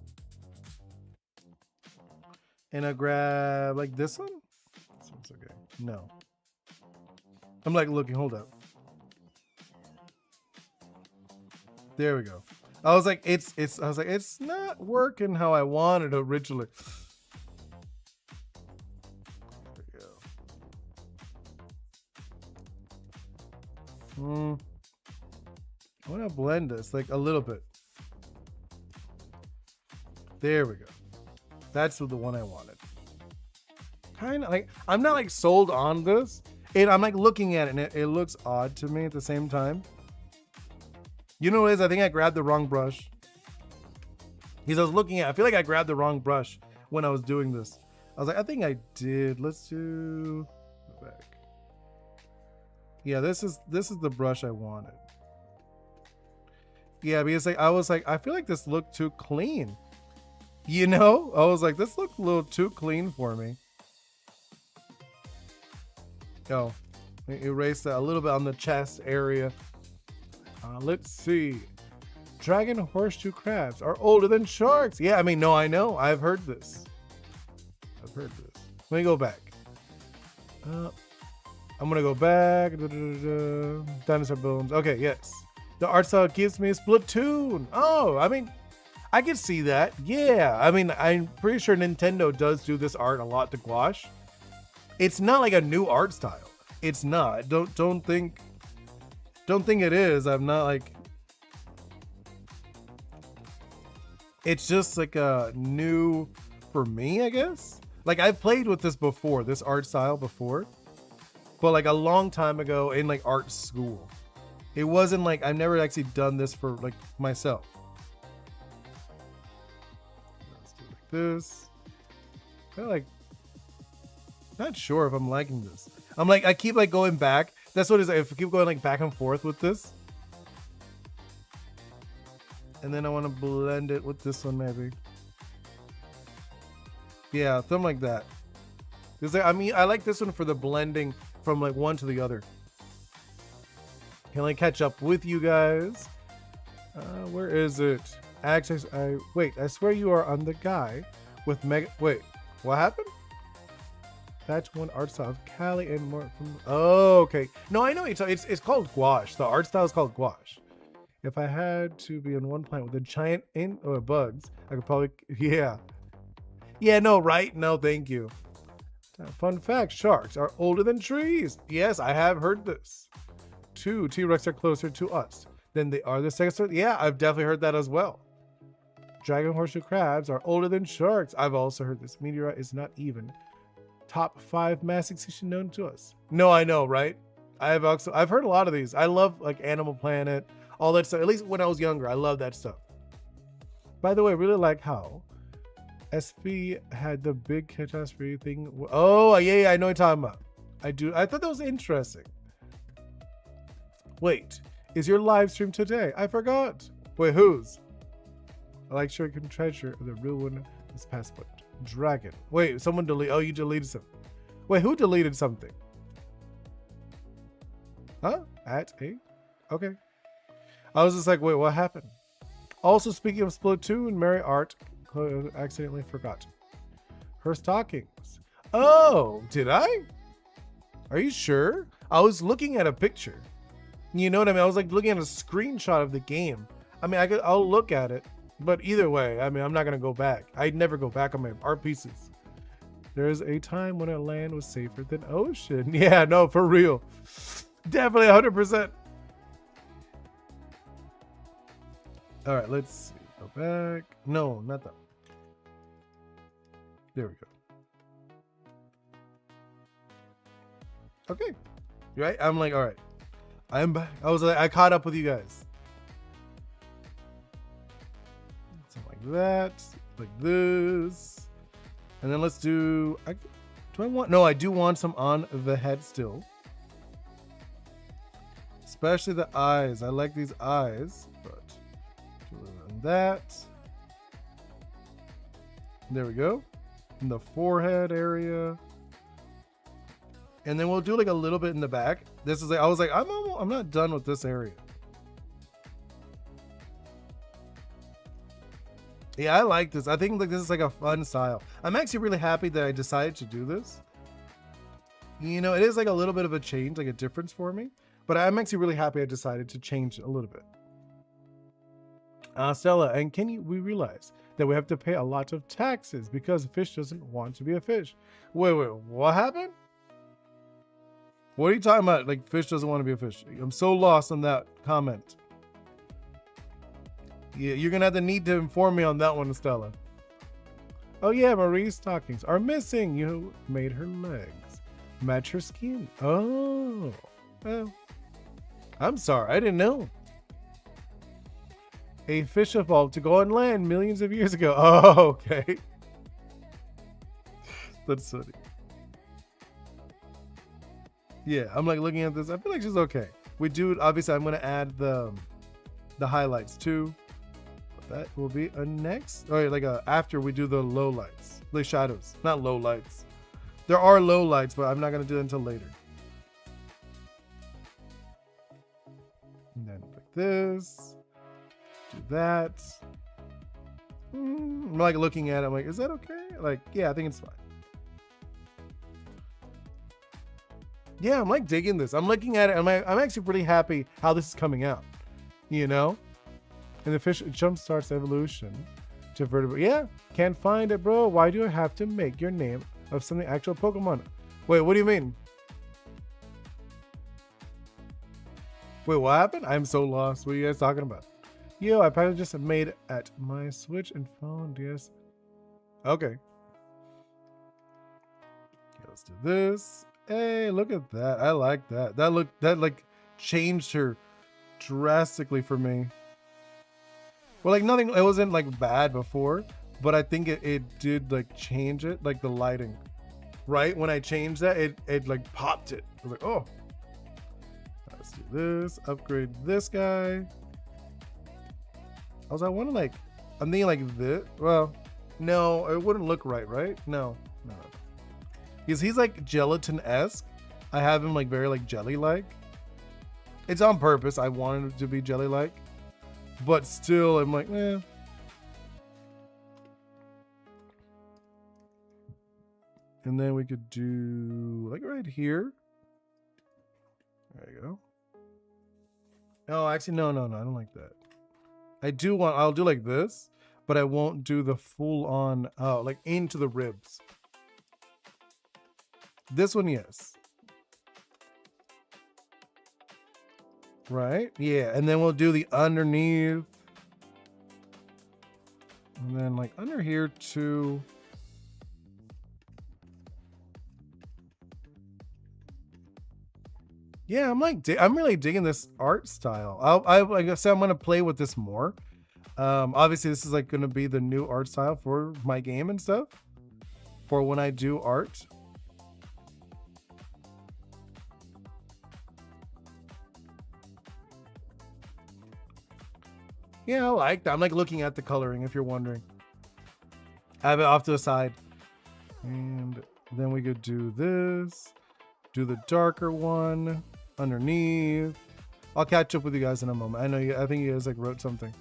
and I grab like this one. This one's okay. No, I'm like looking. Hold up. There we go. I was like, I was like, it's not working how I wanted originally. There we go. I want to blend this like a little bit. There we go. That's the one I wanted. Kind of like, I'm not like sold on this. And I'm like looking at it and it looks odd to me at the same time. You know what it is? I think I grabbed the wrong brush. Because I was looking at it. I feel like I grabbed the wrong brush when I was doing this. I was like, I think I did. Let's do go back. Yeah, this is the brush I wanted. Yeah, because like I was like, I feel like this looked too clean. You know, I was like, this looked a little too clean for me. Oh, erase that a little bit on the chest area. Let's see. Dragon horseshoe crabs are older than sharks. Yeah, I mean, no, I know. I've heard this. Let me go back. I'm gonna go back. Dinosaur bones. Okay, yes. The art style gives me a Splatoon. Oh, I mean, I can see that. Yeah, I mean, I'm pretty sure Nintendo does do this art a lot to gouache. It's not like a new art style. It's not. Don't think it is. I'm not like. It's just like a new for me, I guess. Like I've played with this before, this art style before, but like a long time ago in like art school. It wasn't like I've never actually done this for like myself. This kind of like not sure if I'm liking this. I'm like I keep like going back. That's what it is. I keep going like back and forth with this, and then I want to blend it with this one maybe. Yeah, something like that. I mean, I like this one for the blending from like one to the other. Can I catch up with you guys? Where is it? Access. Wait. I swear you are on the guy with mega. Wait, what happened? That's one art style of Cali and more from. Oh, okay. No, I know it's called gouache. The art style is called gouache. If I had to be on one planet with a giant or bugs, I could probably. Yeah. Yeah. No. Right. No. Thank you. Fun fact: sharks are older than trees. Yes, I have heard this. 2 T-Rex are closer to us than they are the second. Yeah, I've definitely heard that as well. Dragon horseshoe crabs are older than sharks. I've also heard this. Meteorite is not even top 5 mass extinction known to us. No, I know, right? I've heard a lot of these. I love like Animal Planet, all that stuff. At least when I was younger, I love that stuff. By the way, I really like how SB had the big catastrophe thing. Oh, yeah, I know what you're talking about. I thought that was interesting. Wait, is your live stream today? I forgot. Wait, whose? I like sure you can treasure the real one this passport. Dragon. Wait, someone deleted. Oh, you deleted something. Wait, who deleted something? Huh? At 8? Okay. I was just like, wait, what happened? Also, speaking of Splatoon, Mary Art accidentally forgot her stockings. Oh, did I? Are you sure? I was looking at a picture. You know what I mean? I was like looking at a screenshot of the game. I mean, I'll look at it, but either way, I mean, I'm not gonna go back. I'd never go back on my art pieces. There's a time when a land was safer than ocean. Yeah, no, for real. Definitely 100%. All right, let's see. Go back. No, not that. There we go. Okay. Right? I'm like, all right. I'm back. I caught up with you guys. Something like that. Like this. And then let's do. Do I want? No, I do want some on the head still. Especially the eyes. I like these eyes. But do that. There we go. In the forehead area. And then we'll do like a little bit in the back. This is like, I was like, I'm not done with this area. Yeah, I like this. I think like this is like a fun style. I'm actually really happy that I decided to do this. You know, it is like a little bit of a change, like a difference for me. But I'm actually really happy I decided to change it a little bit. Stella, and we realize that we have to pay a lot of taxes because a fish doesn't want to be a fish. Wait, what happened? What are you talking about? Like, fish doesn't want to be a fish. I'm so lost on that comment. Yeah, you're gonna have the need to inform me on that one, Stella. Oh yeah, Marie's stockings are missing. You made her legs match her skin. Oh, well, I'm sorry, I didn't know. A fish evolved to go on land millions of years ago. Oh, okay. That's funny. Yeah, I'm like looking at this. I feel like she's okay. We do, obviously, I'm going to add the highlights too. That will be a next, or like after we do the low lights, the shadows, not low lights. There are low lights, but I'm not going to do it until later. And then like this, do that. I'm like looking at it. I'm like, is that okay? Like, yeah, I think it's fine. Yeah, I'm like digging this. I'm looking at it. I'm actually pretty happy how this is coming out, you know? And the fish jump starts evolution to vertebrate. Yeah, can't find it, bro. Why do I have to make your name of something actual Pokemon? Wait, what do you mean? Wait, what happened? I'm so lost. What are you guys talking about? Yo, I probably just made at my Switch and phone. Yes. Okay. Okay, let's do this. Hey, look at that. I like that. That like changed her drastically for me. Well, like nothing, it wasn't like bad before, but I think it did like change it, like the lighting. Right? When I changed that, it like popped it. I was like, oh. Let's do this. Upgrade this guy. I want to like, I'm thinking like this. Well, No, it wouldn't look right, right? No, no. Because he's like gelatin-esque. I have him like very like jelly-like. It's on purpose. I wanted him to be jelly-like. But still, I'm like, eh. And then we could do like right here. There you go. Oh, actually, no. I don't like that. I'll do like this, but I won't do the full on, like into the ribs. This one, yes. Right? Yeah. And then we'll do the underneath. And then like under here too. Yeah, I'm really digging this art style. Like I said, I'm gonna play with this more. Obviously this is like gonna be the new art style for my game and stuff. For when I do art. Yeah, I like that. I'm like looking at the coloring if you're wondering. I have it off to the side. And then we could do this. Do the darker one underneath. I'll catch up with you guys in a moment. I think you guys like wrote something.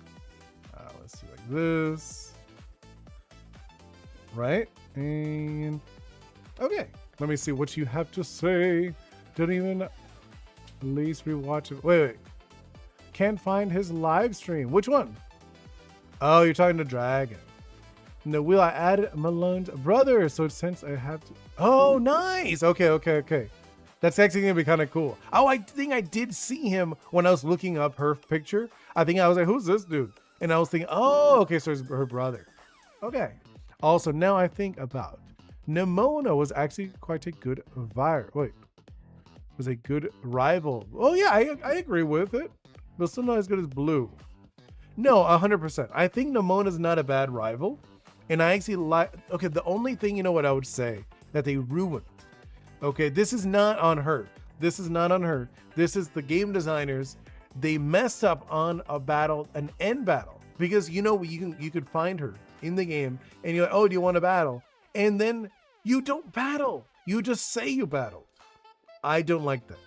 Let's do like this. Right? And okay. Let me see what you have to say. Don't even at least rewatch it. Wait. Can't find his live stream. Which one? Oh, you're talking to Dragon. No, will I add Malone's brother? So since I have to. Oh, nice. Okay. That's actually gonna be kind of cool. Oh, I think I did see him when I was looking up her picture. I think I was like, who's this dude? And I was thinking, oh, okay, so it's her brother. Okay. Also, now I think about Nimona was actually quite a good was a good rival. Oh yeah, I agree with it. But still not as good as Blue. No, 100%. I think Nimona's not a bad rival. And I actually like, okay, the only thing, you know what I would say, that they ruined. Okay, this is not on her. This is the game designers. They messed up on an end battle. Because you know, you could find her in the game and you're like, oh, do you want to battle? And then you don't battle. You just say you battle. I don't like that.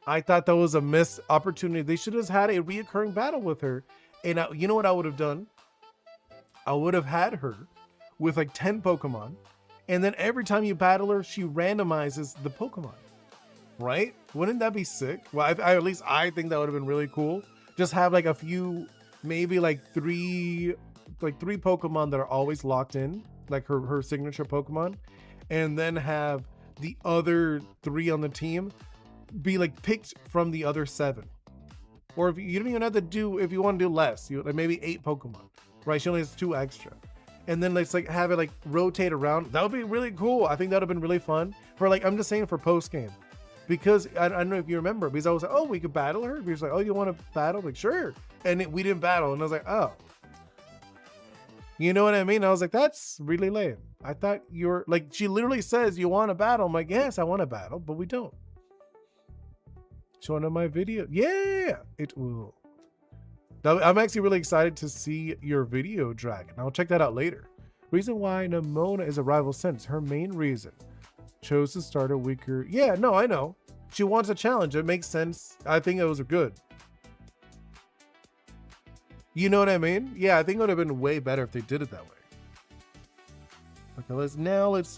I thought that was a missed opportunity. They should have had a reoccurring battle with her. And you know what I would have done? I would have had her with like 10 Pokemon. And then every time you battle her, she randomizes the Pokemon. Right? Wouldn't that be sick? Well, at least I think that would have been really cool. Just have like a few, maybe like three Pokemon that are always locked in. Like her signature Pokemon. And then have the other 3 on the team be like picked from the other 7, or if you don't even have to do, if you want to do less, like maybe 8 Pokemon, right? She only has 2 extra, and then let's like have it like rotate around. That would be really cool. I think that would have been really fun for like, I'm just saying for post game, because I don't know if you remember, because I was like, oh, we could battle her. We was like, oh, you want to battle? Like, sure. And we didn't battle, and I was like, oh, you know what I mean? I was like, that's really lame. I thought you're like, she literally says you want to battle. I'm like, yes, I want to battle, but we don't. Showing up my video. Yeah, it will. I'm actually really excited to see your video, Dragon. I'll check that out later. Reason why Nimona is a rival since her main reason. Chose to start a weaker. Yeah, no, I know. She wants a challenge. It makes sense. I think it was good. You know what I mean? Yeah, I think it would have been way better if they did it that way. Okay, let's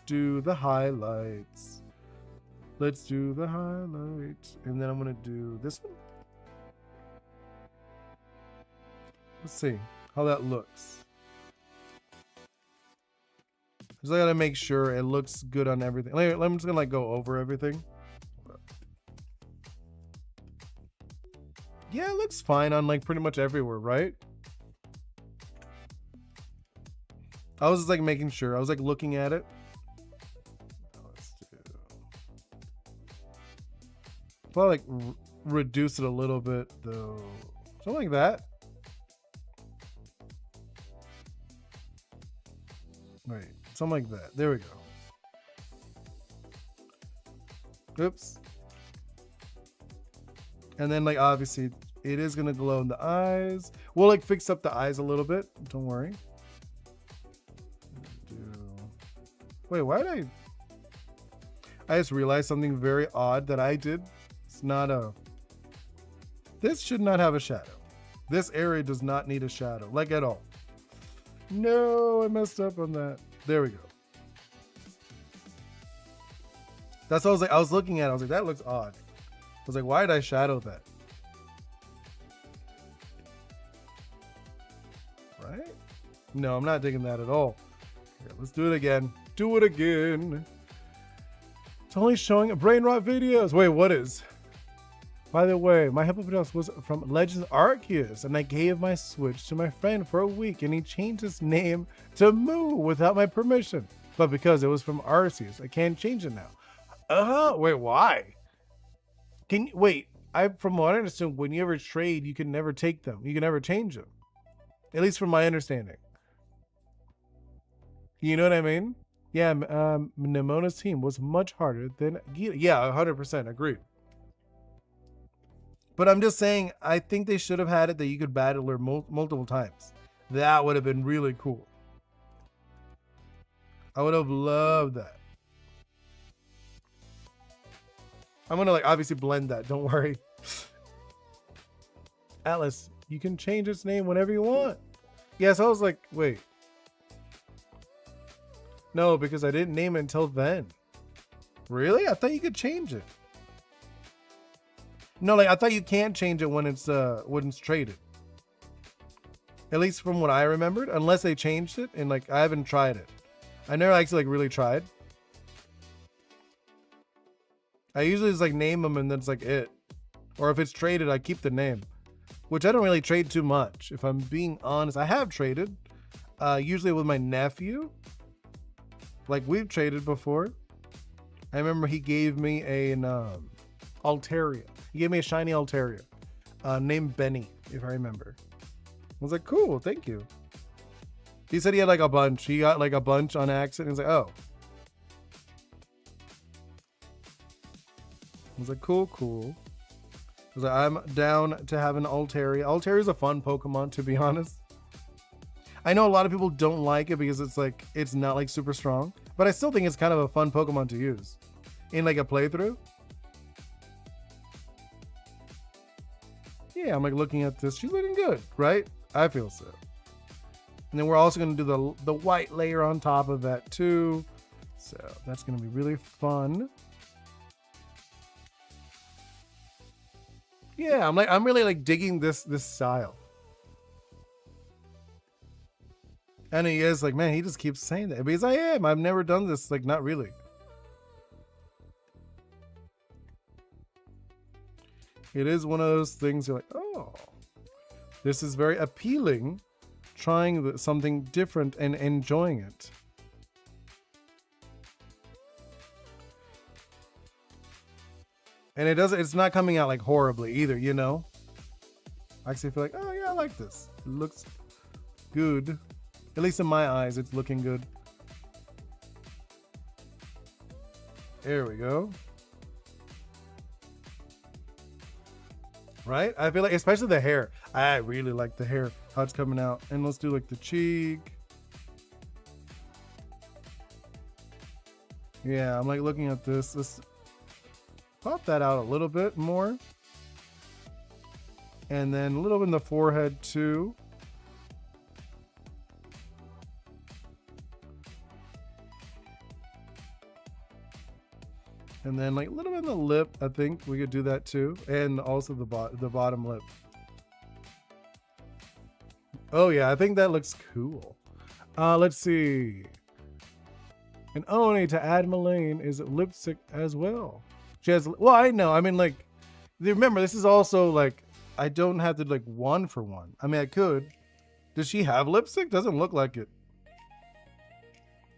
do the highlights. Let's do the highlights. And then I'm going to do this one. Let's see how that looks. Just I got to make sure it looks good on everything. I'm just going to like go over everything. Yeah, it looks fine on like pretty much everywhere, right? I was just like making sure. I was like looking at it. Well, like reduce it a little bit though. Something like that. Wait, something like that. There we go. Oops. And then like obviously it is gonna glow in the eyes. We'll like fix up the eyes a little bit. Don't worry. Wait, why did I just realized something very odd that I did. It's not a... This should not have a shadow. This area does not need a shadow, like at all. No, I messed up on that. There we go. That's what I was like. I was looking at it. I was like, that looks odd. I was like, why did I shadow that? Right? No, I'm not digging that at all. Here, let's do it again. Do it again. It's only showing brain rot videos. Wait, what is? By the way, my hippopotamus was from Legends Arceus, and I gave my Switch to my friend for a week, and he changed his name to Moo without my permission. But because it was from Arceus, I can't change it now. Wait, why? Wait, from what I understand, when you ever trade, you can never take them. You can never change them. At least from my understanding. You know what I mean? Yeah, Nemona's team was much harder than Gita. Yeah, 100% agreed. But I'm just saying, I think they should have had it that you could battle her multiple times. That would have been really cool. I would have loved that. I'm gonna like obviously blend that, don't worry. Atlas, you can change its name whenever you want. Yeah, so I was like, wait. No, because I didn't name it until then. Really? I thought you could change it. No, like I thought you can't change it when it's traded. At least from what I remembered, unless they changed it, and like I haven't tried it. I never actually like really tried. I usually just like name them and that's like it. Or if it's traded, I keep the name. Which I don't really trade too much. If I'm being honest, I have traded. Usually with my nephew. Like we've traded before. I remember he gave me an Altaria. He gave me a shiny Altaria. Named Benny, if I remember. I was like, cool, thank you. He said he had like a bunch. He got like a bunch on accident. He's like, oh. I was like, cool. I was like, I'm down to have an Altaria. Altaria is a fun Pokemon, to be honest. I know a lot of people don't like it because it's like, it's not like super strong. But I still think it's kind of a fun Pokemon to use. In like a playthrough. Yeah, I'm like looking at this. She's looking good, right? I feel so. And then we're also going to do the white layer on top of that too. So that's going to be really fun. Yeah, I'm really like digging this style. And he is like, man, he just keeps saying that because I am. I've never done this, like not really. It is one of those things you're like, oh, this is very appealing. Trying something different and enjoying it. And it's not coming out like horribly either, you know? I actually feel like, oh yeah, I like this. It looks good. At least in my eyes, it's looking good. There we go. Right? I feel like, especially the hair. I really like the hair, how it's coming out. And let's do like the cheek. Yeah, I'm like looking at this. Let's pop that out a little bit more. And then a little bit in the forehead too. And then like a little bit in the lip, I think we could do that too. And also the bottom lip. Oh yeah, I think that looks cool. Let's see. And Oni to add Mullane is lipstick as well. She has, well, I know. I mean, like, remember, this is also like, I don't have to like one for one. I mean, I could. Does she have lipstick? Doesn't look like it.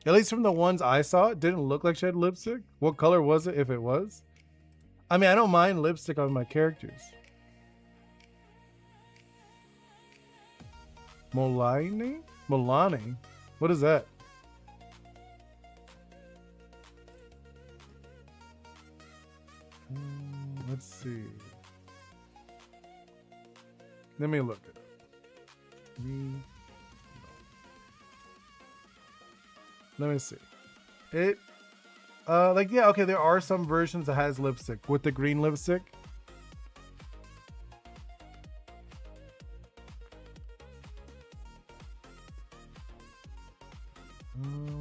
At least from the ones I saw, it didn't look like she had lipstick. What color was it if it was? I mean, I don't mind lipstick on my characters. Molani? Molani? What is that? Let's see. Let me look at it. Let me see. It, like, yeah, okay, there are some versions that has lipstick with the green lipstick.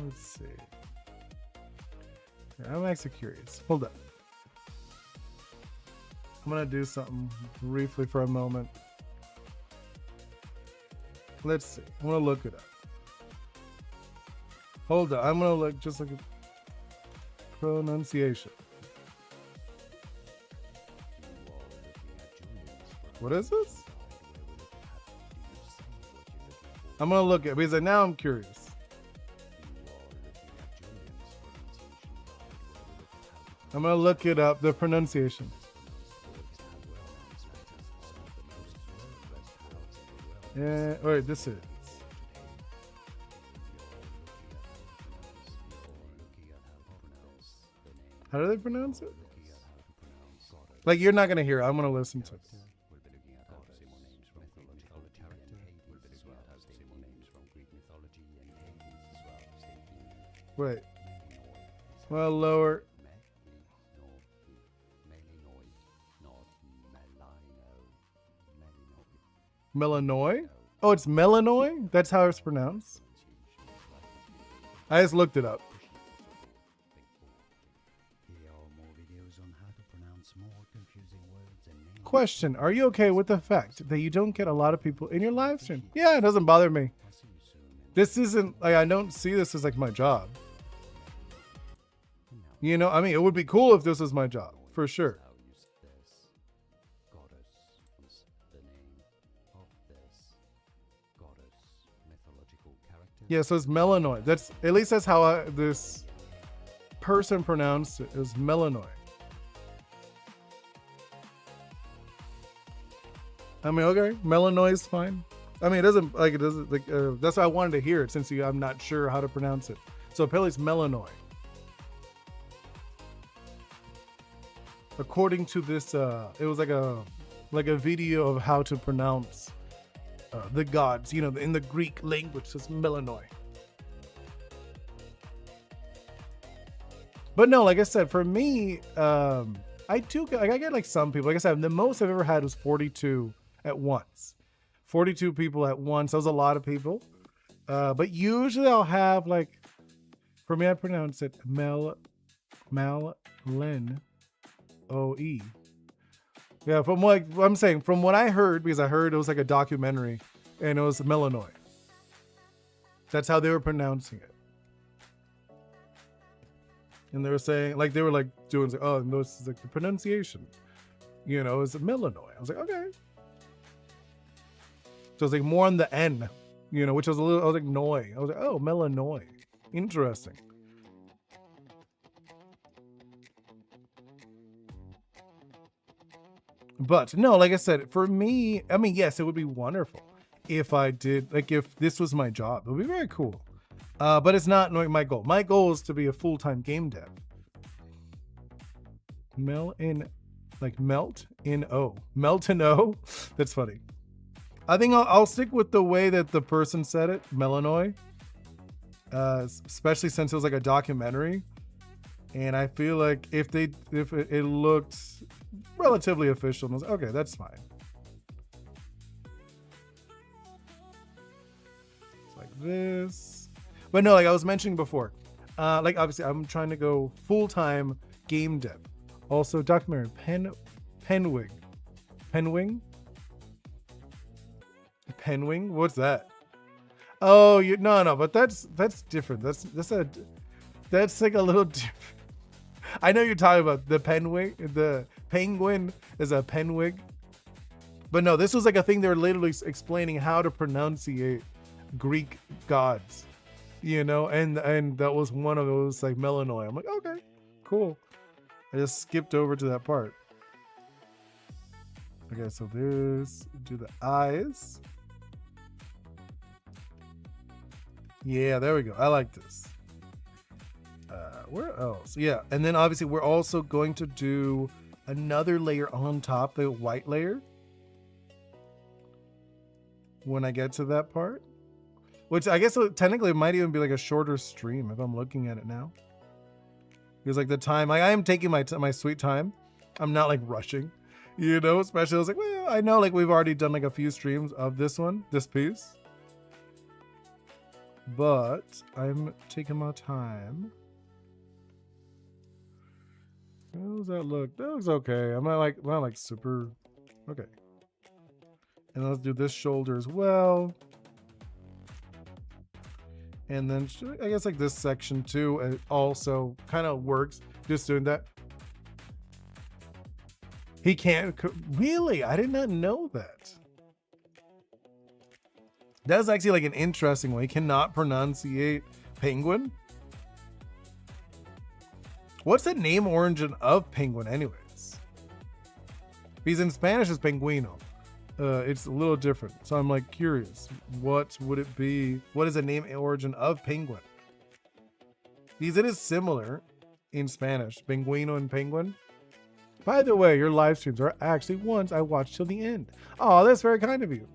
Let's see. I'm actually curious. Hold up. I'm gonna do something briefly for a moment. Let's see. I'm gonna look it up. Hold on. I'm gonna look just like a pronunciation. What is this? I'm gonna look at it because now I'm curious. I'm gonna look it up, the pronunciation. Yeah, wait, this is. How do they pronounce it? Like, you're not gonna hear it. I'm gonna listen to it. Wait. Well, lower. Melanoy? Oh, it's Melanoy? That's how it's pronounced? I just looked it up. Question, are you okay with the fact that you don't get a lot of people in your live stream? Yeah, it doesn't bother me. This isn't, like, I don't see this as, like, my job. You know, I mean, it would be cool if this was my job, for sure. Yeah, so it's Melanoy. That's, at least that's how this person pronounced it, is Melanoy. I mean, okay, Melanoy is fine. I mean, it doesn't, like, that's why I wanted to hear it, since I'm not sure how to pronounce it. So apparently it's Melanoy. According to this, it was like a video of how to pronounce the gods, you know, in the Greek language, says Melanoy. But no, like I said, for me, I get like some people. Like I said, the most I've ever had was 42 at once. 42 people at once. That was a lot of people. But usually I'll have, like, for me, I pronounce it Mal-Len O-E. Yeah, from what I'm saying, from what I heard, because I heard it was like a documentary, and it was Melanoy. That's how they were pronouncing it. And they were saying, like, they were like doing, like, oh, no, this is like the pronunciation. You know, it's Melanoy. I was like, okay. So it's like more on the N, you know, which was a little, I was like, Noy. I was like, oh, Melanoy. Interesting. But no, like I said, for me, I mean, yes, it would be wonderful if I did, like, if this was my job. It would be very cool. But it's not my goal. My goal is to be a full-time game dev. Melt in O. Melt in O? That's funny. I think I'll stick with the way that the person said it, Melanoy. Especially since it was like a documentary. And I feel like if it looked relatively official, I was like, okay, that's fine. It's like this. But no, like I was mentioning before, like obviously I'm trying to go full-time game dev. Also documentary, Penwing. What's that? Oh, no, but that's different. That's like a little different. I know you're talking about the penguin. The penguin is a penwig. But no, this was like a thing they were literally explaining how to pronunciate Greek gods, you know, and that was one of those, like, Melanoy. I'm like, okay, cool. I just skipped over to that part. Okay, so there's, do the eyes. Yeah, there we go. I like this. Where else? Yeah, and then obviously we're also going to do another layer on top, the white layer, when I get to that part, which I guess technically it might even be like a shorter stream if I'm looking at it now. Because like the time, I am taking my sweet time. I'm not like rushing, you know. Especially I was like, well, I know like we've already done like a few streams of this piece, but I'm taking my time. How does that look? That looks okay. I'm not like super okay. And let's do this shoulder as well. And then I guess like this section too, it also kind of works. Just doing that. He can't really. I did not know that. That's actually like an interesting one. He cannot pronunciate penguin. What's the name origin of penguin, anyways? Because in Spanish it's penguino. It's a little different. So I'm like curious. What would it be? What is the name origin of penguin? Because it is similar in Spanish. Penguino and penguin. By the way, your live streams are actually ones I watch till the end. Oh, that's very kind of you.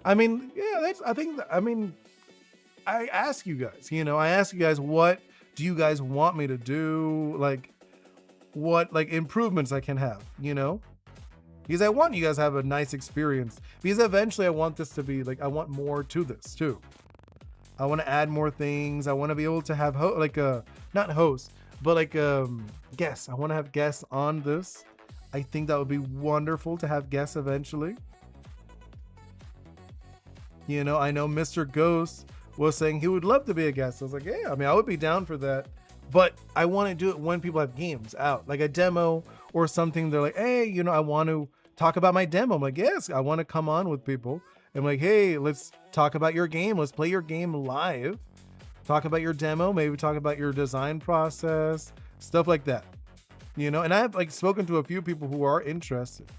I mean, yeah, I ask you guys, you know, what do you guys want me to do? Like, what like improvements I can have, you know? Because I want you guys to have a nice experience. Because eventually I want this to be like, I want more to this too. I want to add more things. I want to be able to have not host, but like guests. I want to have guests on this. I think that would be wonderful to have guests eventually. You know, I know Mr. Ghost was saying he would love to be a guest. I was like, yeah, I mean, I would be down for that. But I want to do it when people have games out, like a demo or something. They're like, hey, you know, I want to talk about my demo. I'm like, yes, I want to come on with people. I'm like, hey, let's talk about your game. Let's play your game live. Talk about your demo. Maybe talk about your design process, stuff like that. You know, and I've like spoken to a few people who are interested.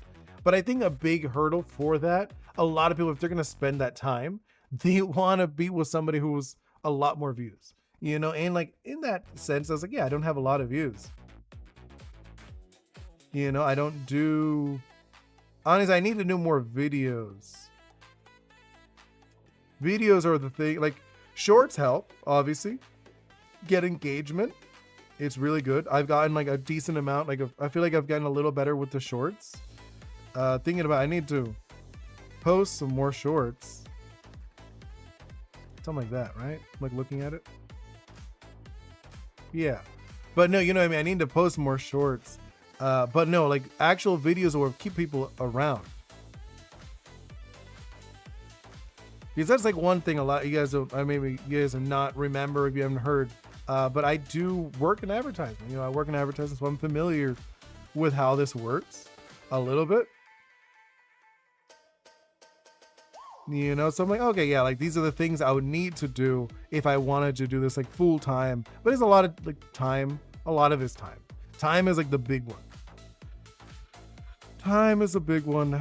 But I think a big hurdle for that, a lot of people, if they're going to spend that time, they want to be with somebody who's a lot more views. You know, and like in that sense, I was like, yeah, I don't have a lot of views. You know, I don't do, honestly, I need to do more videos. Videos are the thing, like shorts help, obviously. Get engagement. It's really good. I've gotten like a decent amount, I feel like I've gotten a little better with the shorts. Thinking about, I need to post some more shorts. Something like that, right? Like looking at it. Yeah, but no, you know what I mean? I need to post more shorts, but no, like actual videos will keep people around. Because that's like one thing a lot of you guys don't, maybe you guys have not remember if you haven't heard, but I do work in advertising. You know, I work in advertising, so I'm familiar with how this works a little bit. You know, so I'm like, okay, yeah, like these are the things I would need to do if I wanted to do this like full time. But it's a lot of like time. A lot of it's time. Time is like the big one. Time is a big one.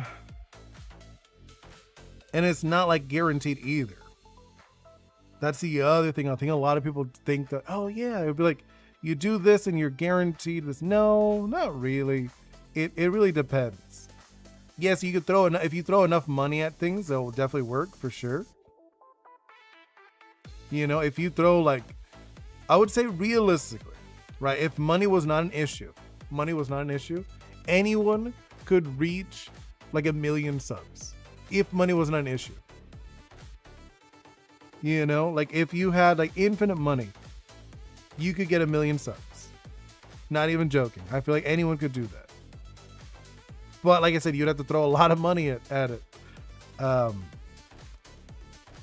And it's not like guaranteed either. That's the other thing. I think a lot of people think that, oh yeah, it'd be like you do this and you're guaranteed this. No, not really. It really depends. Yes, you could throw if you throw enough money at things, they'll definitely work for sure. You know, if you throw like, I would say realistically, right? If money was not an issue, anyone could reach like 1 million subs if money was not an issue. You know, like if you had like infinite money, you could get 1 million subs. Not even joking. I feel like anyone could do that. But like I said, you'd have to throw a lot of money at it.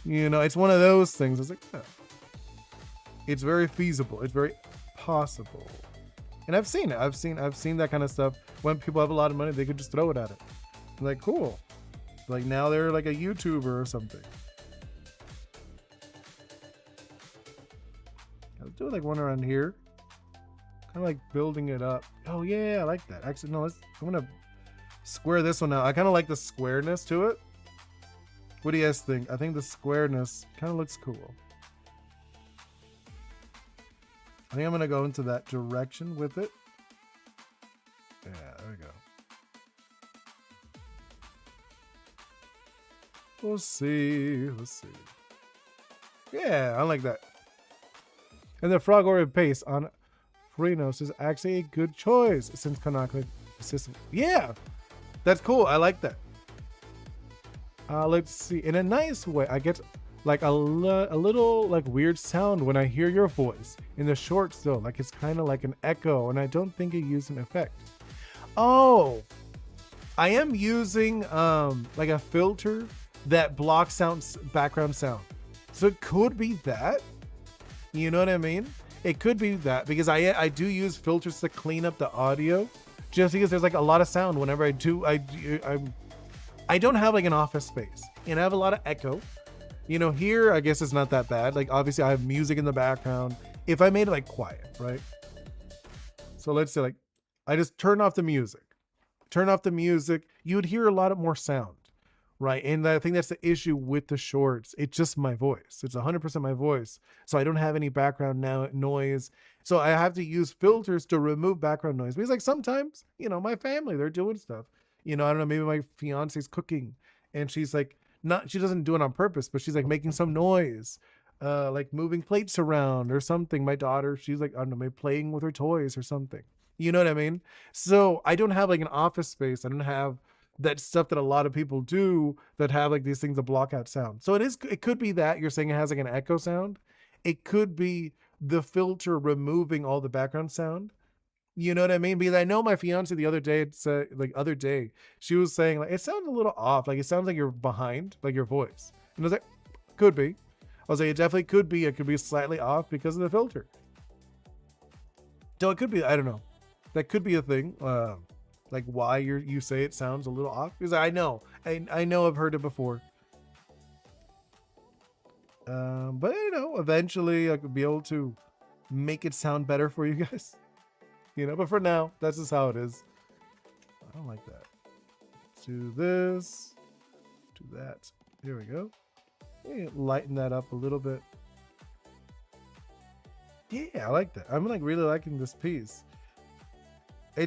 You know, it's one of those things. It's like, yeah. It's very feasible. It's very possible. And I've seen it. I've seen that kind of stuff. When people have a lot of money, they could just throw it at it. Like, cool. Like now they're like a YouTuber or something. I'll do like one around here. Kind of like building it up. Oh yeah, I like that. Actually, no, I'm gonna square this one out. I kind of like the squareness to it. What do you guys think? I think the squareness kind of looks cool. I think I'm gonna go into that direction with it. Yeah, there we go. We'll see. Let's see. Yeah, I like that. And the frog or paste on Ocarina is actually a good choice since canonically system. Yeah, that's cool. I like that. Let's see. In a nice way, I get like a little like weird sound when I hear your voice in the shorts though. Like it's kind of like an echo, and I don't think it used an effect. Oh, I am using like a filter that blocks background sound. So it could be that. You know what I mean? It could be that because I do use filters to clean up the audio, just because there's like a lot of sound whenever I do. I don't have like an office space, and I have a lot of echo. You know, here I guess it's not that bad. Like obviously I have music in the background. If I made it like quiet, right? So let's say like I just turn off the music. You would hear a lot more sound, right? And I think that's the issue with the shorts. It's just my voice. It's 100% my voice. So I don't have any background noise. So I have to use filters to remove background noise. Because like sometimes, you know, my family, they're doing stuff. You know, I don't know, maybe my fiance's cooking and she's like, she doesn't do it on purpose, but she's like making some noise, like moving plates around or something. My daughter, she's like, I don't know, maybe playing with her toys or something. You know what I mean? So I don't have like an office space. I don't have that stuff that a lot of people do that have like these things that block out sound. So it could be that you're saying it has like an echo sound. It could be the filter removing all the background sound. You know what I mean? Because I know my fiance the other day, she was saying like, it sounds a little off. Like it sounds like you're behind, like your voice. And I was like, could be. I was like, it definitely could be. It could be slightly off because of the filter. So it could be, I don't know. That could be a thing. Like why you say it sounds a little off. Because I know I've heard it before. But you know, eventually I could be able to make it sound better for you guys. You know, but for now, that's just how it is. I don't like that. Let's do this. Do that. Here we go. Lighten that up a little bit. Yeah, I like that. I'm like really liking this piece.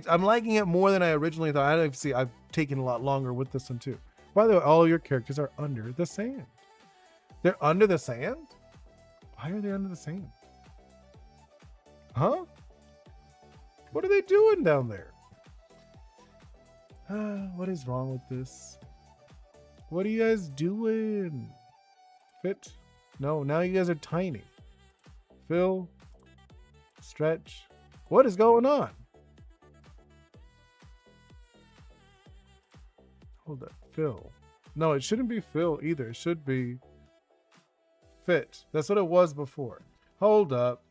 I'm liking it more than I originally thought. I've taken a lot longer with this one too. By the way, all your characters are under the sand. They're under the sand? Why are they under the sand? Huh? What are they doing down there? What is wrong with this? What are you guys doing? Fit? No, now you guys are tiny. Fill. Stretch. What is going on? Hold up. Fill. No, it shouldn't be fill either. It should be fit. That's what it was before. Hold up.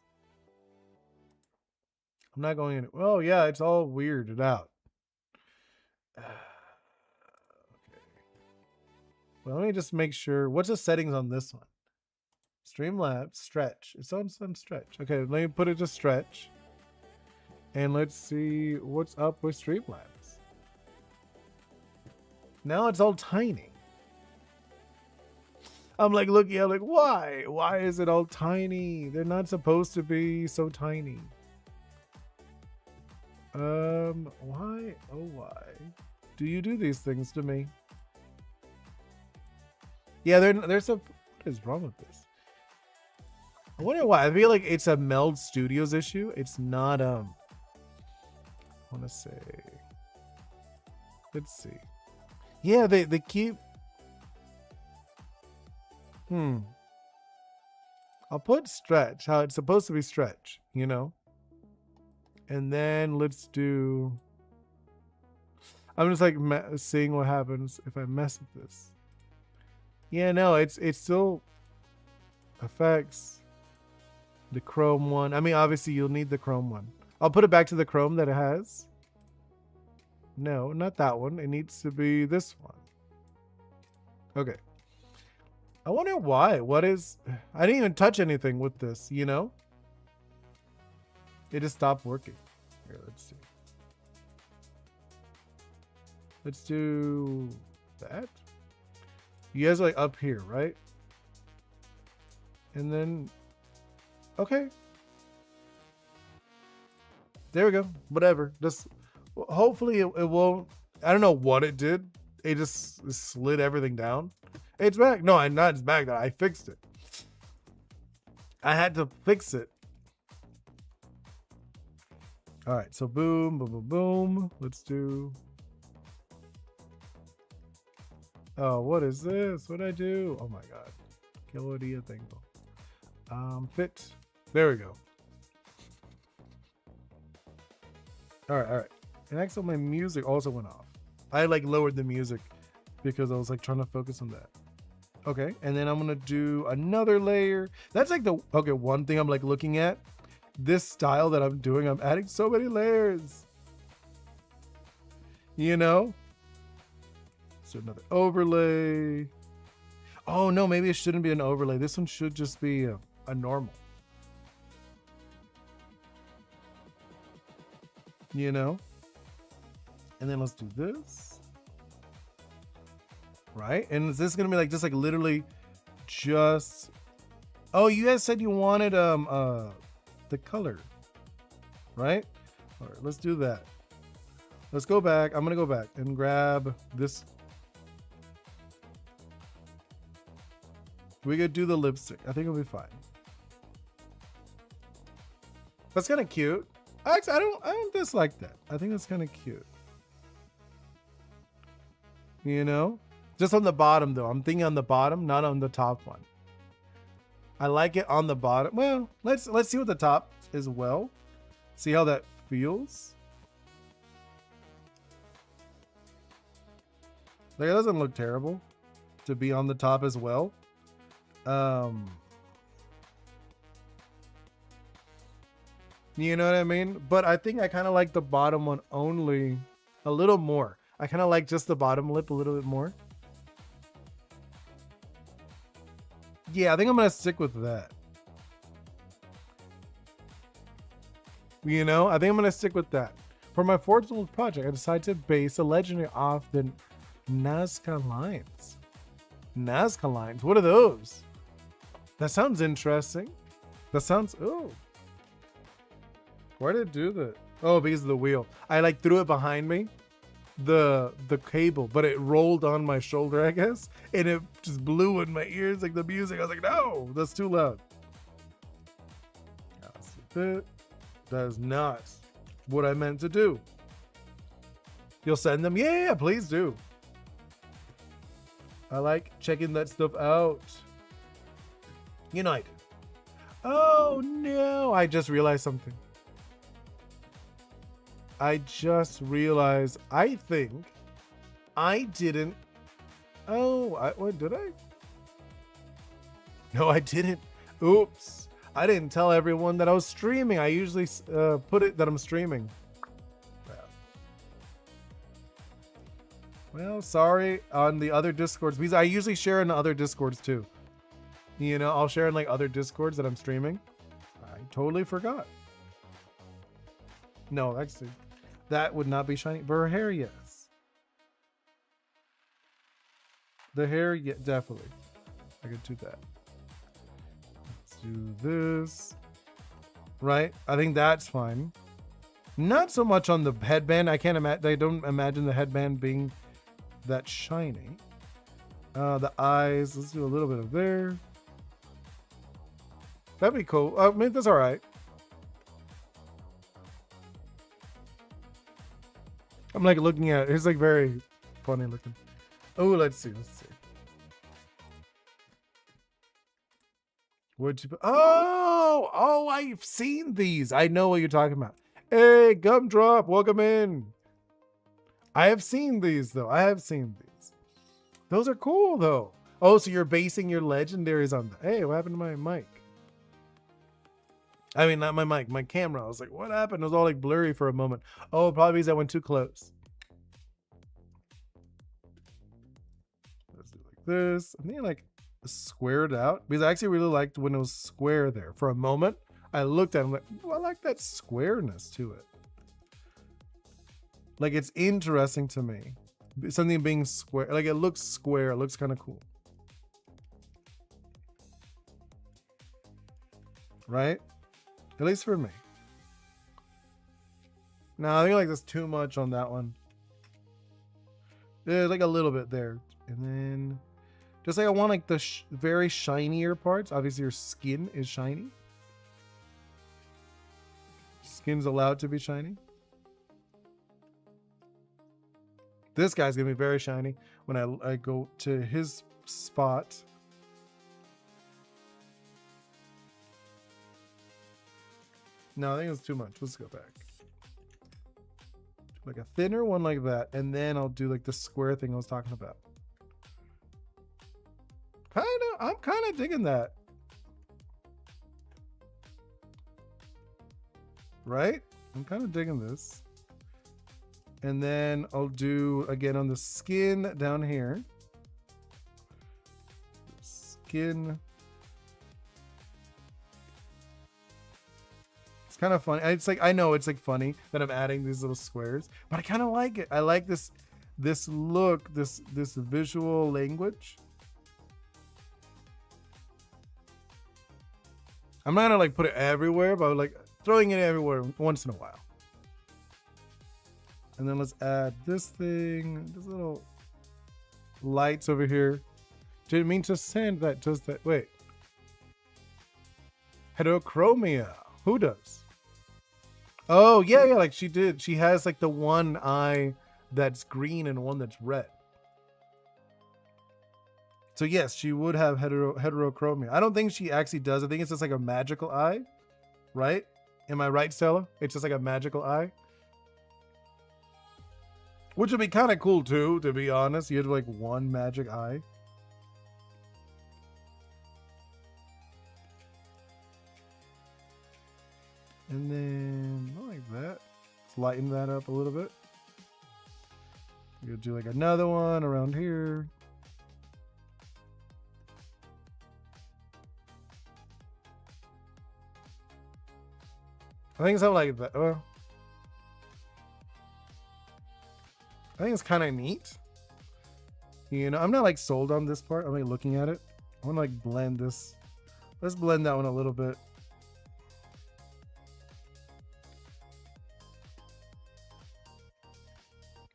I'm not going in. Oh, yeah, it's all weirded out. Okay. Well, let me just make sure. What's the settings on this one? Streamlabs, stretch. It's on some stretch. Okay, let me put it to stretch. And let's see what's up with Streamlabs. Now it's all tiny. I'm like, looking, I'm like, why? Why is it all tiny? They're not supposed to be so tiny. Why? Oh, why do you do these things to me? Yeah, there's a, what is wrong with this? I wonder why. I feel like it's a Meld Studios issue. It's not, I want to say, let's see. Yeah, they keep, I'll put stretch, how it's supposed to be stretch, you know? And then let's do, I'm just like seeing what happens if I mess with this. Yeah, no, it's still affects the Chrome one. I mean, obviously you'll need the Chrome one. I'll put it back to the Chrome that it has. No, not that one. It needs to be this one. Okay. I wonder why. What is, I didn't even touch anything with this, you know? It just stopped working. Here, let's see. Let's do that. You guys are like up here, right? And then, okay. There we go. Whatever. Just hopefully it won't, I don't know what it did. It just slid everything down. It's back. No, it's back. I fixed it. I had to fix it. All right, so boom, boom, boom, boom. Let's do. Oh, what is this? What did I do? Oh my god. Kilodia Thingle. Fit. There we go. All right, all right. And next my music also went off. I like lowered the music because I was like trying to focus on that. Okay, and then I'm gonna do another layer. That's like the, okay, one thing I'm like looking at. This style that I'm doing, I'm adding so many layers. You know? So another overlay. Oh no, maybe it shouldn't be an overlay. This one should just be a normal. You know? And then let's do this. Right? And is this gonna be like just like literally just, oh, you guys said you wanted the color, right? All right, let's do that. Let's go back. I'm gonna go back and grab this. We could do the lipstick. I think it'll be fine. That's kind of cute. Actually, I don't dislike that. I think that's kind of cute. You know, just on the bottom though. I'm thinking on the bottom, not on the top one. I like it on the bottom. Well, let's see what the top is. Well, see how that feels. Like, it doesn't look terrible to be on the top as well. You know what I mean? But I think I kind of like the bottom one only a little more. I kind of like just the bottom lip a little bit more. Yeah, I think I'm gonna stick with that. You know, I think I'm gonna stick with that. For my fourth project, I decided to base a legendary off the Nazca lines. Nazca lines, what are those? That sounds interesting. That sounds, oh. Why did it do that? Oh, because of the wheel. I like threw it behind me, the cable, but it rolled on my shoulder, I guess, and it just blew in my ears like the music. I was like, no, that's too loud. That is not what I meant to do. You'll send them? Yeah, please do. I like checking that stuff out. You know I do. Oh no, I just realized something. I just realized, I think I didn't. Oh, what did I? No, I didn't. Oops. I didn't tell everyone that I was streaming. I usually put it that I'm streaming. Well, sorry on the other Discords, because I usually share in the other Discords too. You know, I'll share in like other Discords that I'm streaming. I totally forgot. No, actually, that would not be shiny. But her hair, yes. The hair, yeah, definitely. I could do that. Let's do this. Right? I think that's fine. Not so much on the headband. I can't imagine. I don't imagine the headband being that shiny. The eyes. Let's do a little bit of there. That'd be cool. I mean, that's all right. I'm like looking at it. It's like very funny looking. Oh, let's see. Let's see. What'd you? Oh, I've seen these. I know what you're talking about. Hey, Gumdrop, welcome in. I have seen these though. I have seen these. Those are cool though. Oh, so you're basing your legendaries on the. Hey, what happened to my mic? I mean, not my mic, my camera. I was like, what happened? It was all like blurry for a moment. Oh, probably because I went too close. Let's do like this. I think like squared out because I actually really liked when it was square there. For a moment, I looked at it and like, I like that squareness to it. Like it's interesting to me. Something being square, like it looks square. It looks kind of cool. Right? At least for me. No, I think like that's too much on that one. There's like a little bit there. And then just like I want like the very shinier parts. Obviously your skin is shiny. Skin's allowed to be shiny. This guy's gonna be very shiny when I go to his spot. No, I think it's too much. Let's go back. Like a thinner one like that, and then I'll do like the square thing I was talking about. I'm kind of digging that. Right? I'm kind of digging this. And then I'll do again on the skin down here. Skin. It's kind of funny. It's like, I know it's like funny that I'm adding these little squares, but I kind of like it. I like this look, this visual language. I'm not gonna like put it everywhere, but like throwing it everywhere once in a while. And then let's add this thing, this little lights over here. Didn't mean to send that, just that. Wait. Heterochromia. Who does? Oh, yeah, like she did. She has like the one eye that's green and one that's red. So yes, she would have heterochromia. I don't think she actually does. I think it's just like a magical eye, right? Am I right, Stella? It's just like a magical eye. Which would be kind of cool too, to be honest. You have like one magic eye. And then like that. Let's lighten that up a little bit. We'll do like another one around here. I think something like that. Well, I think it's kind of neat. You know, I'm not like sold on this part. I'm like looking at it. I want to like blend this. Let's blend that one a little bit.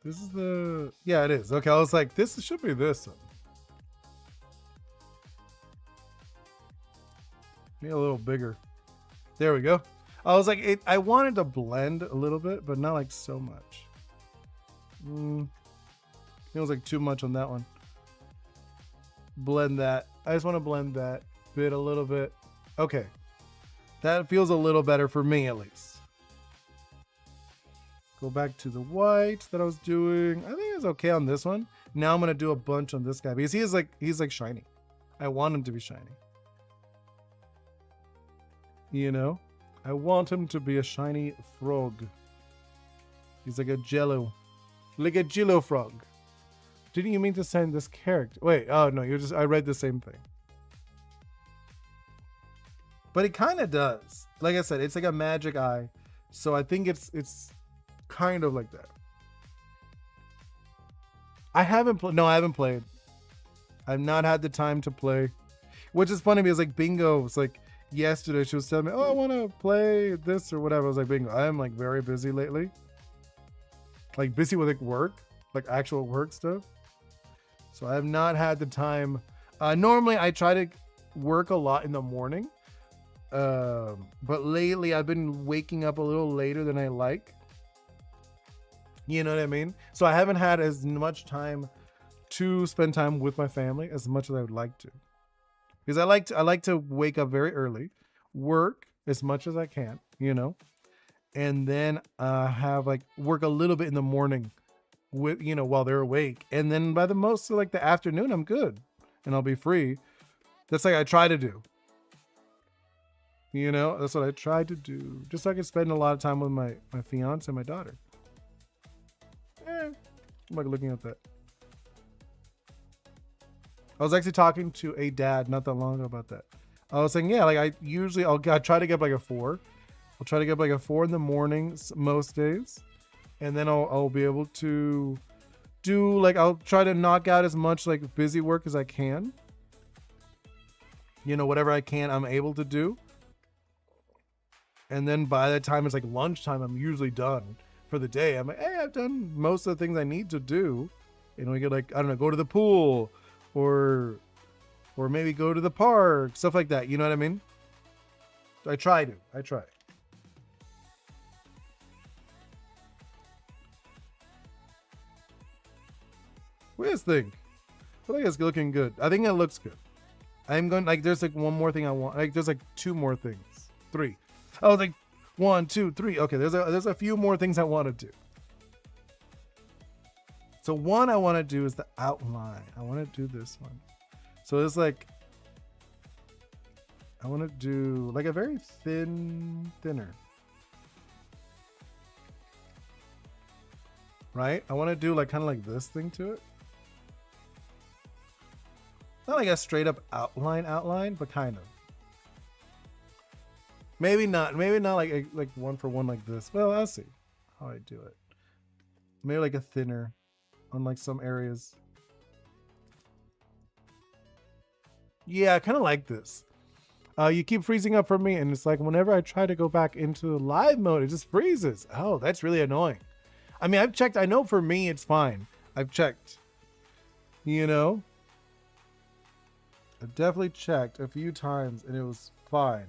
This is the, yeah, it is. Okay, I was like, this should be this one. Maybe a little bigger. There we go. I was like, I wanted to blend a little bit, but not like so much. It was like too much on that one. Blend that. I just want to blend that bit a little bit. Okay. That feels a little better for me, at least. Go back to the white that I was doing. I think it's okay on this one. Now I'm going to do a bunch on this guy because he's like shiny. I want him to be shiny. You know? I want him to be a shiny frog. He's like a jello. Like a jello frog. Didn't you mean to send this character? Wait, oh no, I read the same thing. But it kind of does. Like I said, it's like a magic eye. So I think it's kind of like that. I haven't played. I've not had the time to play. Which is funny because like Bingo was like yesterday she was telling me, oh, I want to play this or whatever. I was like, Bingo, I am like very busy lately. Like busy with like work, like actual work stuff. So I have not had the time. Normally I try to work a lot in the morning. But lately I've been waking up a little later than I like. You know what I mean? So I haven't had as much time to spend time with my family as much as I would like to. Because I like to wake up very early, work as much as I can, you know, and then have like work a little bit in the morning with, you know, while they're awake. And then by the most of like the afternoon, I'm good and I'll be free. That's like I try to do. You know, that's what I try to do. Just so I can spend a lot of time with my fiance and my daughter. I'm like looking at that. I was actually talking to a dad not that long ago about that. I was saying, yeah, like I try to get like a 4. I'll try to get like a 4 in the mornings most days. And then I'll be able to do like, I'll try to knock out as much like busy work as I can. You know, whatever I can, I'm able to do. And then by the time it's like lunchtime, I'm usually done for the day. I'm like, hey, I've done most of the things I need to do. And we could like, I don't know, go to the pool or maybe go to the park, stuff like that. You know what I mean? I try. What do you guys think? I feel like it's looking good. I think it looks good. I'm going like there's like one more thing I want. Like there's like two more things. Three. Oh, like 1, 2, 3. Okay, there's a few more things I want to do. So one I want to do is the outline. I want to do this one. So it's like I want to do like a very thinner. Right? I want to do like kind of like this thing to it. Not like a straight up outline, but kind of. Maybe not like one for one like this. Well, I'll see how I do it. Maybe like a thinner on like some areas. Yeah, I kind of like this. You keep freezing up for me, and it's like whenever I try to go back into live mode, it just freezes. Oh, that's really annoying. I mean, I've checked. I know for me, it's fine. I've checked. You know? I've definitely checked a few times, and it was fine.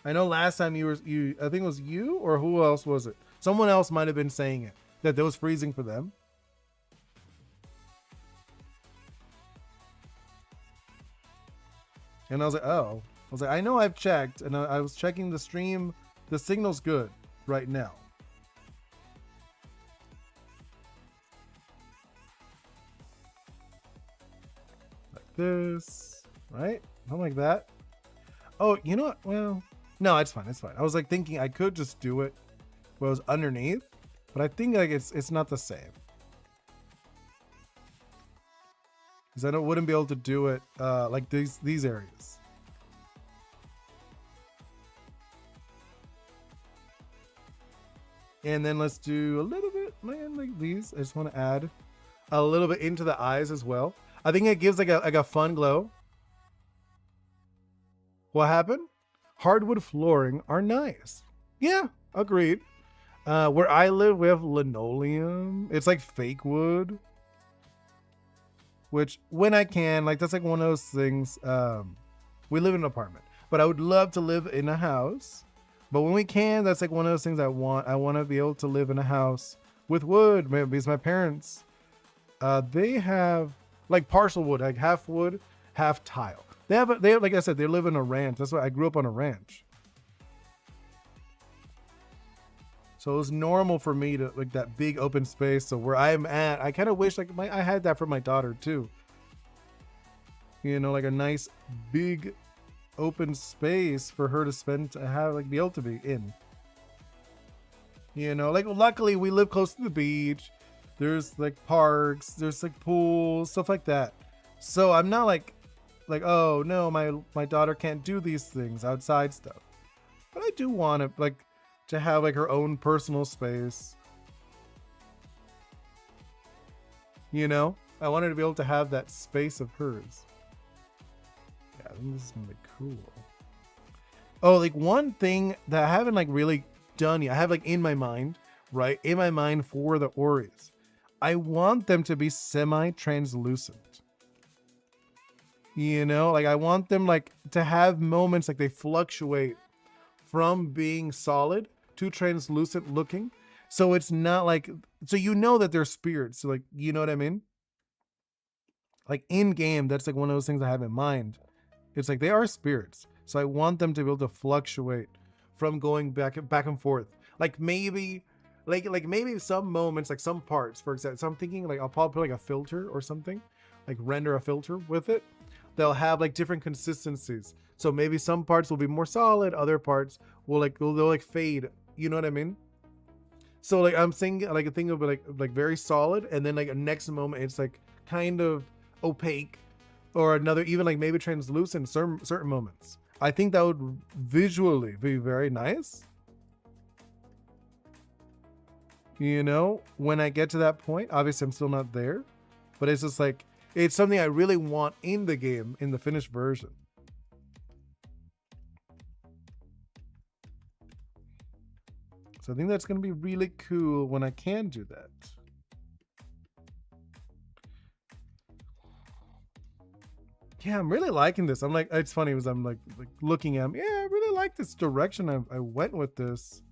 I know last time you I think it was you, or who else was it? Someone else might have been saying it, that it was freezing for them. And I was like, oh. I was like, I know I've checked, and I was checking the stream. The signal's good right now. Like this, right? Not like that. Oh, you know what? Well, no, it's fine. It's fine. I was like thinking I could just do it where it was underneath, but I think like it's not the same. Because I wouldn't be able to do it like these areas. And then let's do a little bit like these. I just want to add a little bit into the eyes as well. I think it gives like a fun glow. What happened? Hardwood flooring are nice. Yeah, agreed. Where I live, we have linoleum. It's like fake wood. Which when I can, like that's like one of those things. We live in an apartment, but I would love to live in a house. But when we can, that's like one of those things I want. I want to be able to live in a house with wood, because my parents, they have like partial wood, like half wood, half tile. They have like I said, they live in a ranch. That's why I grew up on a ranch. So it was normal for me to like that big open space. So where I'm at, I kind of wish like I had that for my daughter too. You know, like a nice big open space for her to have like be able to be in. You know, like luckily we live close to the beach. There's like parks, there's like pools, stuff like that. So I'm not like oh no, my daughter can't do these things, outside stuff. But I do want to like to have like her own personal space. You know, I want her to be able to have that space of hers. Yeah, I think this is gonna be cool. Oh, like one thing that I haven't like really done yet, I have like in my mind, right? In my mind for the Oris. I want them to be semi-translucent. You know, like I want them like to have moments like they fluctuate from being solid to translucent looking. So it's not like, so you know that they're spirits. So like, you know what I mean? Like in game, that's like one of those things I have in mind. It's like they are spirits. So I want them to be able to fluctuate from going back and forth. Like maybe maybe some moments, like some parts, for example. So I'm thinking like I'll probably put like a filter or something, like render a filter with it. They'll have like different consistencies. So maybe some parts will be more solid, other parts will they'll like fade. You know what I mean? So like I'm saying like a thing will be like very solid, and then like a next moment it's like kind of opaque, or another even like maybe translucent certain moments. I think that would visually be very nice. You know, when I get to that point, obviously I'm still not there, but it's just like it's something I really want in the game, in the finished version. So I think that's going to be really cool when I can do that. Yeah, I'm really liking this. I'm like, it's funny because I'm like looking at him. Yeah, I really like this direction I went with this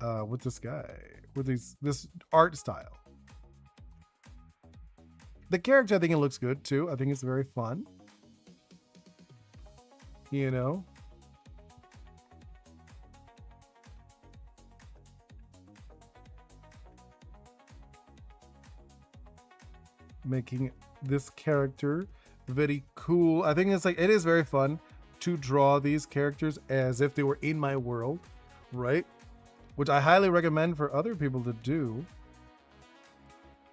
guy, with this art style. The character, I think it looks good too. I think it's very fun. You know, making this character very cool. I think it's like, it is very fun to draw these characters as if they were in my world, right? Which I highly recommend for other people to do.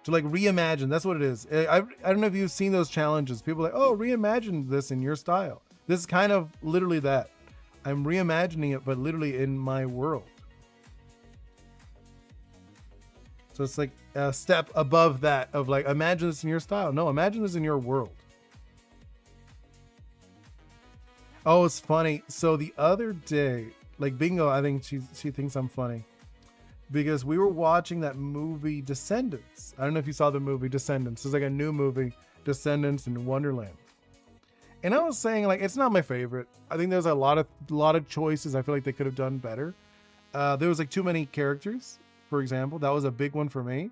To like reimagine, that's what it is. I don't know if you've seen those challenges. People are like, oh, reimagine this in your style. This is kind of literally that. I'm reimagining it, but literally in my world. So it's like a step above that of like, imagine this in your style. No, imagine this in your world. Oh, it's funny. So the other day, like Bingo, I think she thinks I'm funny because we were watching that movie Descendants. I don't know if you saw the movie Descendants. It's like a new movie, Descendants in Wonderland. And I was saying, like, it's not my favorite. I think there's a lot of choices. I feel like they could have done better. There was like too many characters, for example. That was a big one for me.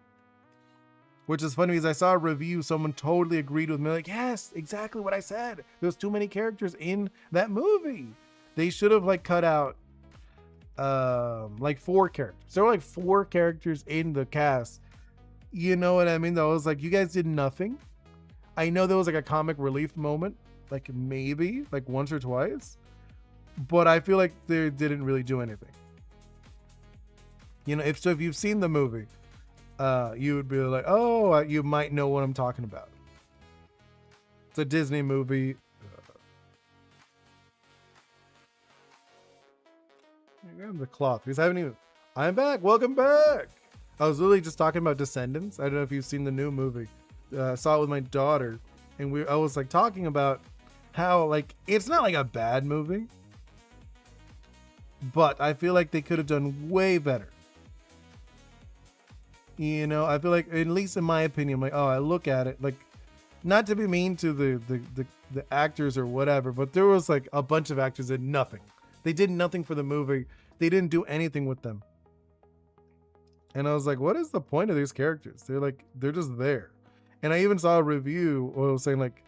Which is funny because I saw a review, someone totally agreed with me. Like, yes, exactly what I said. There's too many characters in that movie. They should have like cut out like 4 characters. There were like 4 characters in the cast. You know what I mean? Though, I was like, you guys did nothing. I know there was like a comic relief moment, like maybe like once or twice, but I feel like they didn't really do anything. You know, if you've seen the movie, you would be like, oh, you might know what I'm talking about. It's a Disney movie. Grab the cloth because I haven't even. I'm back. Welcome back. I was literally just talking about Descendants. I don't know if you've seen the new movie. I saw it with my daughter, and I was like talking about how like it's not like a bad movie, but I feel like they could have done way better. You know, I feel like, at least in my opinion, like, oh, I look at it, like, not to be mean to the actors or whatever, but there was like a bunch of actors that did nothing. They did nothing for the movie. They didn't do anything with them. And I was like, what is the point of these characters? They're just there. And I even saw a review where it was saying like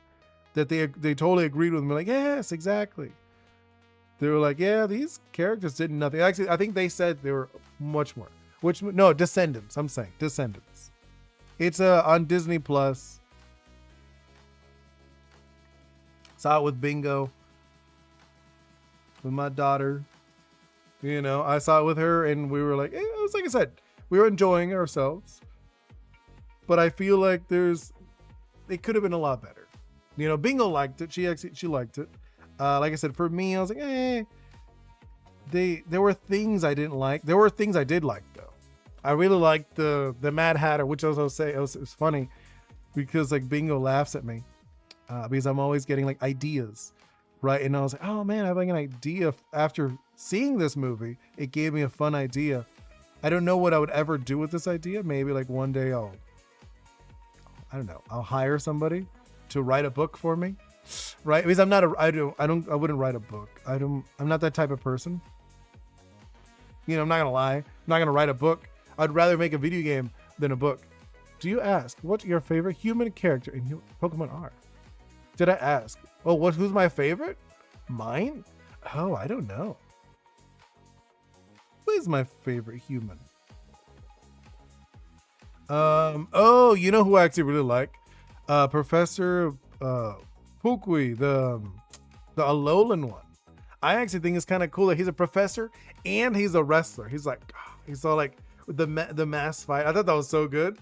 that they totally agreed with me. Like, yes, exactly. They were like, yeah, these characters did nothing. Actually, I think they said they were much more. No, Descendants. I'm saying Descendants. It's on Disney Plus. Saw it with Bingo, with my daughter. You know, I saw it with her, and we were like, it was like I said, we were enjoying ourselves. But I feel like it could have been a lot better. You know, Bingo liked it. She liked it. Like I said, for me, I was like, there were things I didn't like. There were things I did like though. I really liked the Mad Hatter, which I was saying, it was funny because like Bingo laughs at me because I'm always getting like ideas, right? And I was like, oh man, I have like an idea after seeing this movie. It gave me a fun idea. I don't know what I would ever do with this idea. Maybe like one day I don't know, I'll hire somebody to write a book for me, right? Because I wouldn't write a book. I'm not that type of person. You know, I'm not gonna lie. I'm not gonna write a book. I'd rather make a video game than a book. Do you ask what's your favorite human character in Pokemon are? Did I ask? Oh, who's my favorite? Mine? Oh, I don't know. Who is my favorite human? Oh, you know who I actually really like? Professor Pukui, the Alolan one. I actually think it's kind of cool that he's a professor and he's a wrestler. He's all like the mass fight. I thought that was so good.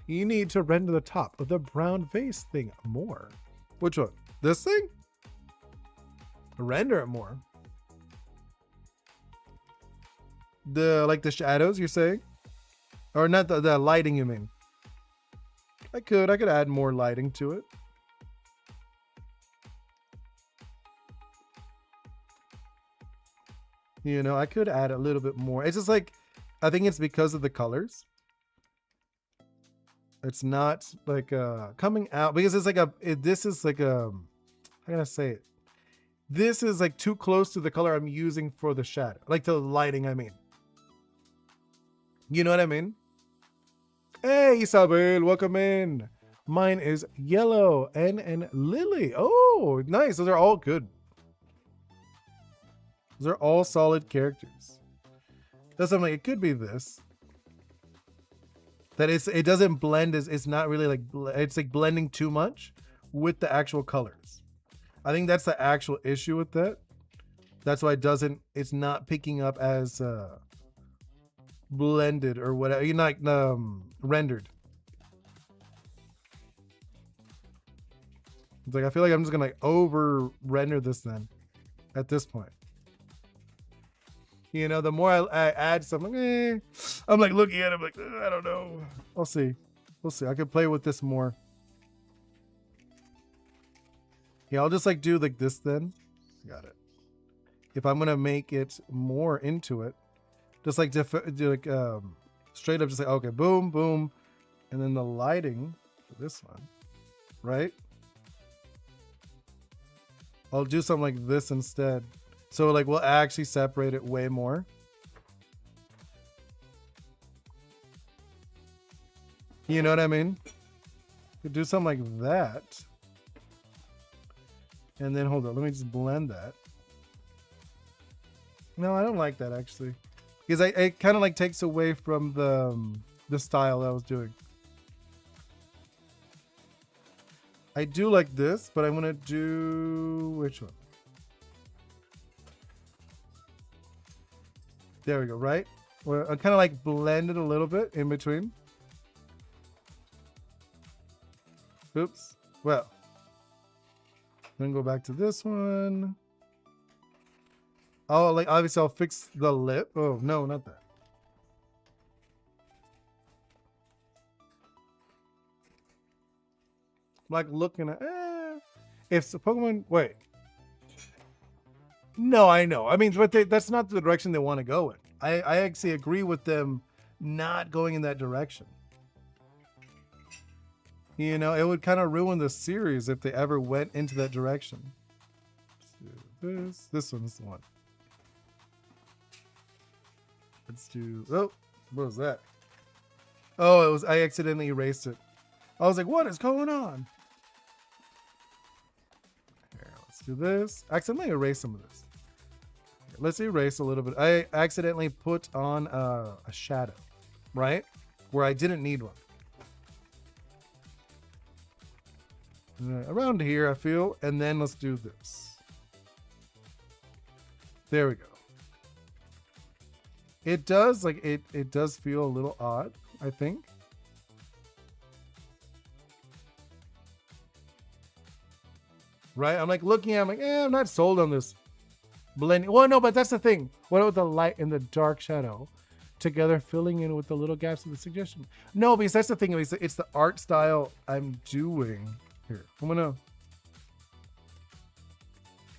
You need to render the top of the brown vase thing more. Which one? This thing? Render it more. The shadows you're saying? Or not the lighting you mean? I could add more lighting to it. You know, I could add a little bit more. It's just like, I think it's because of the colors. It's not like coming out because it's like this is like how can I say it? This is like too close to the color I'm using for the shadow, like the lighting, I mean. You know what I mean? Hey, Isabel, welcome in. Mine is yellow and Lily. Oh, nice. Those are all good. Those are all solid characters. That's something. It could be this. That it doesn't blend as it's not really like it's like blending too much with the actual colors. I think that's the actual issue with that. That's why it's not picking up as blended or whatever. You're not rendered. It's like I feel like I'm just gonna like over render this then at this point. You know, the more I add something, I'm like looking at it, I'm like, I don't know. We'll see. We'll see. I could play with this more. Yeah, I'll just like do like this then. Got it. If I'm gonna make it more into it, just like do like straight up, just like okay, boom, boom, and then the lighting for this one, right? I'll do something like this instead. So like we'll actually separate it way more. You know what I mean? Could do something like that. And then hold on, let me just blend that. No, I don't like that actually. Because it kind of like takes away from the style that I was doing. I do like this, but I'm gonna do which one? There we go, right? Well, I kind of like blend it a little bit in between. Oops. Well, then go back to this one. Oh, like obviously I'll fix the lip. Oh, no, not that. Like looking at, if the Pokemon, wait. No, I know. I mean, but that's not the direction they want to go in. I actually agree with them not going in that direction. You know, it would kind of ruin the series if they ever went into that direction. This one's the one. Let's do, oh, what was that? Oh, I accidentally erased it. I was like, what is going on? Here, let's do this. I accidentally erased some of this. Here, let's erase a little bit. I accidentally put on a shadow, right? Where I didn't need one. Around here, I feel, and then let's do this. There we go. It does, like, it does feel a little odd, I think. Right? I'm like looking at it, I'm like, I'm not sold on this blending. Well, no, but that's the thing. What about the light and the dark shadow together filling in with the little gaps of the suggestion? No, because that's the thing. It's the art style I'm doing. Here, I'm gonna,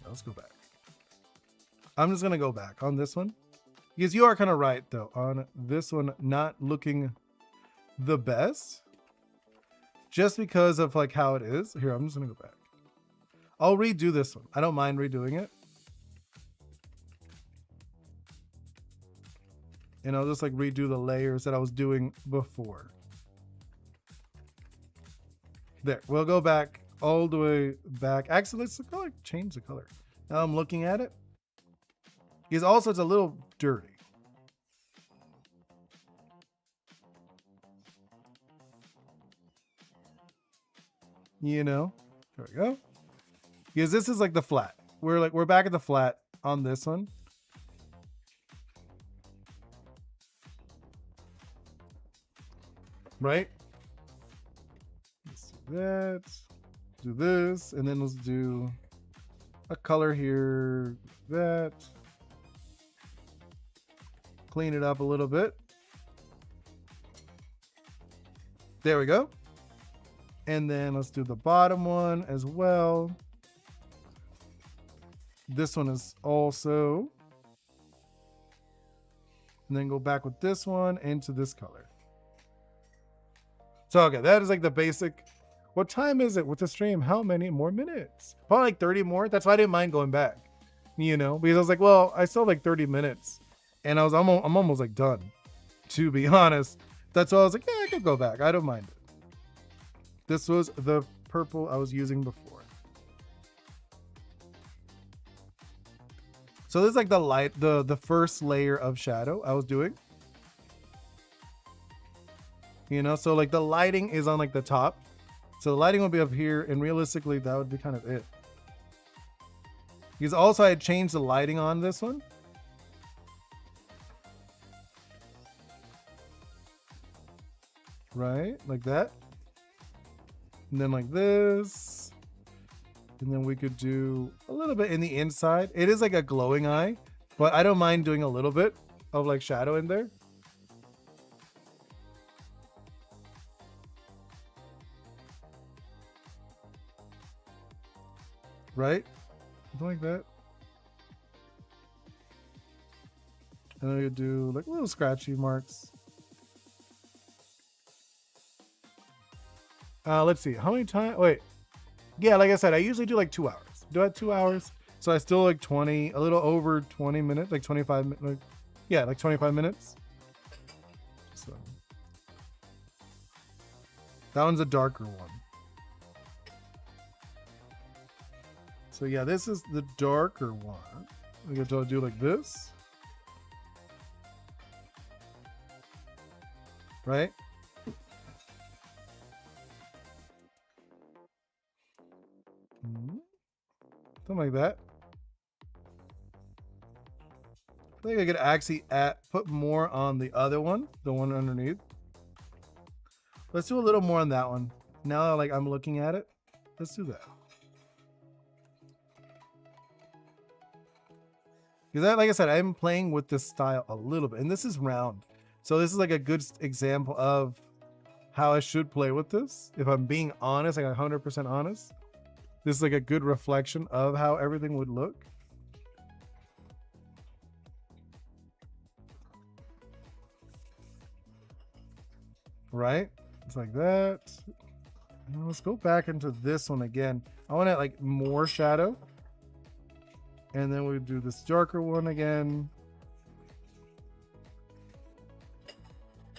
let's go back. I'm just gonna go back on this one. Because you are kind of right, though, on this one not looking the best. Just because of like how it is. Here, I'm just gonna go back. I'll redo this one. I don't mind redoing it. And I'll just like redo the layers that I was doing before. There, we'll go back all the way back. Actually, let's go change the color. Now I'm looking at it. Because also it's a little dirty. You know, there we go. Because this is like the flat. We're back at the flat on this one. Right? Let's do that. Do this, and then let's do a color here. That. Clean it up a little bit. There we go. And then let's do the bottom one as well. This one is also. And then go back with this one into this color. So, okay, that is like the basic. What time is it with the stream? How many more minutes? Probably like 30 more. That's why I didn't mind going back, you know, because I was like, well, I still have like 30 minutes and I'm almost like done, to be honest. That's why I was like, yeah, I could go back. I don't mind it. This was the purple I was using before. So this is like the light, the first layer of shadow I was doing. You know, so like the lighting is on like the top. So the lighting will be up here, and realistically that would be kind of it. Because also I had changed the lighting on this one. Right, like that. And then like this. And then we could do a little bit in the inside. It is like a glowing eye, but I don't mind doing a little bit of like shadow in there. Right? Something like that. And then we could do like little scratchy marks. Let's see. How many times? Wait. Yeah, like I said, I usually do like 2 hours. Do I have 2 hours? So I still like 20, a little over 20 minutes, like 25 minutes. Like, yeah, like 25 minutes. So that one's a darker one. So yeah, this is the darker one. We get to do like this. Right? Something like that. I think I could actually put more on the other one, the one underneath. Let's do a little more on that one. Now like I'm looking at it, let's do that. Because like I said, I'm playing with this style a little bit, and this is round. So this is like a good example of how I should play with this. If I'm being honest, like 100% honest. This is like a good reflection of how everything would look. Right? It's like that. Now let's go back into this one again. I want to like more shadow. And then we do this darker one again.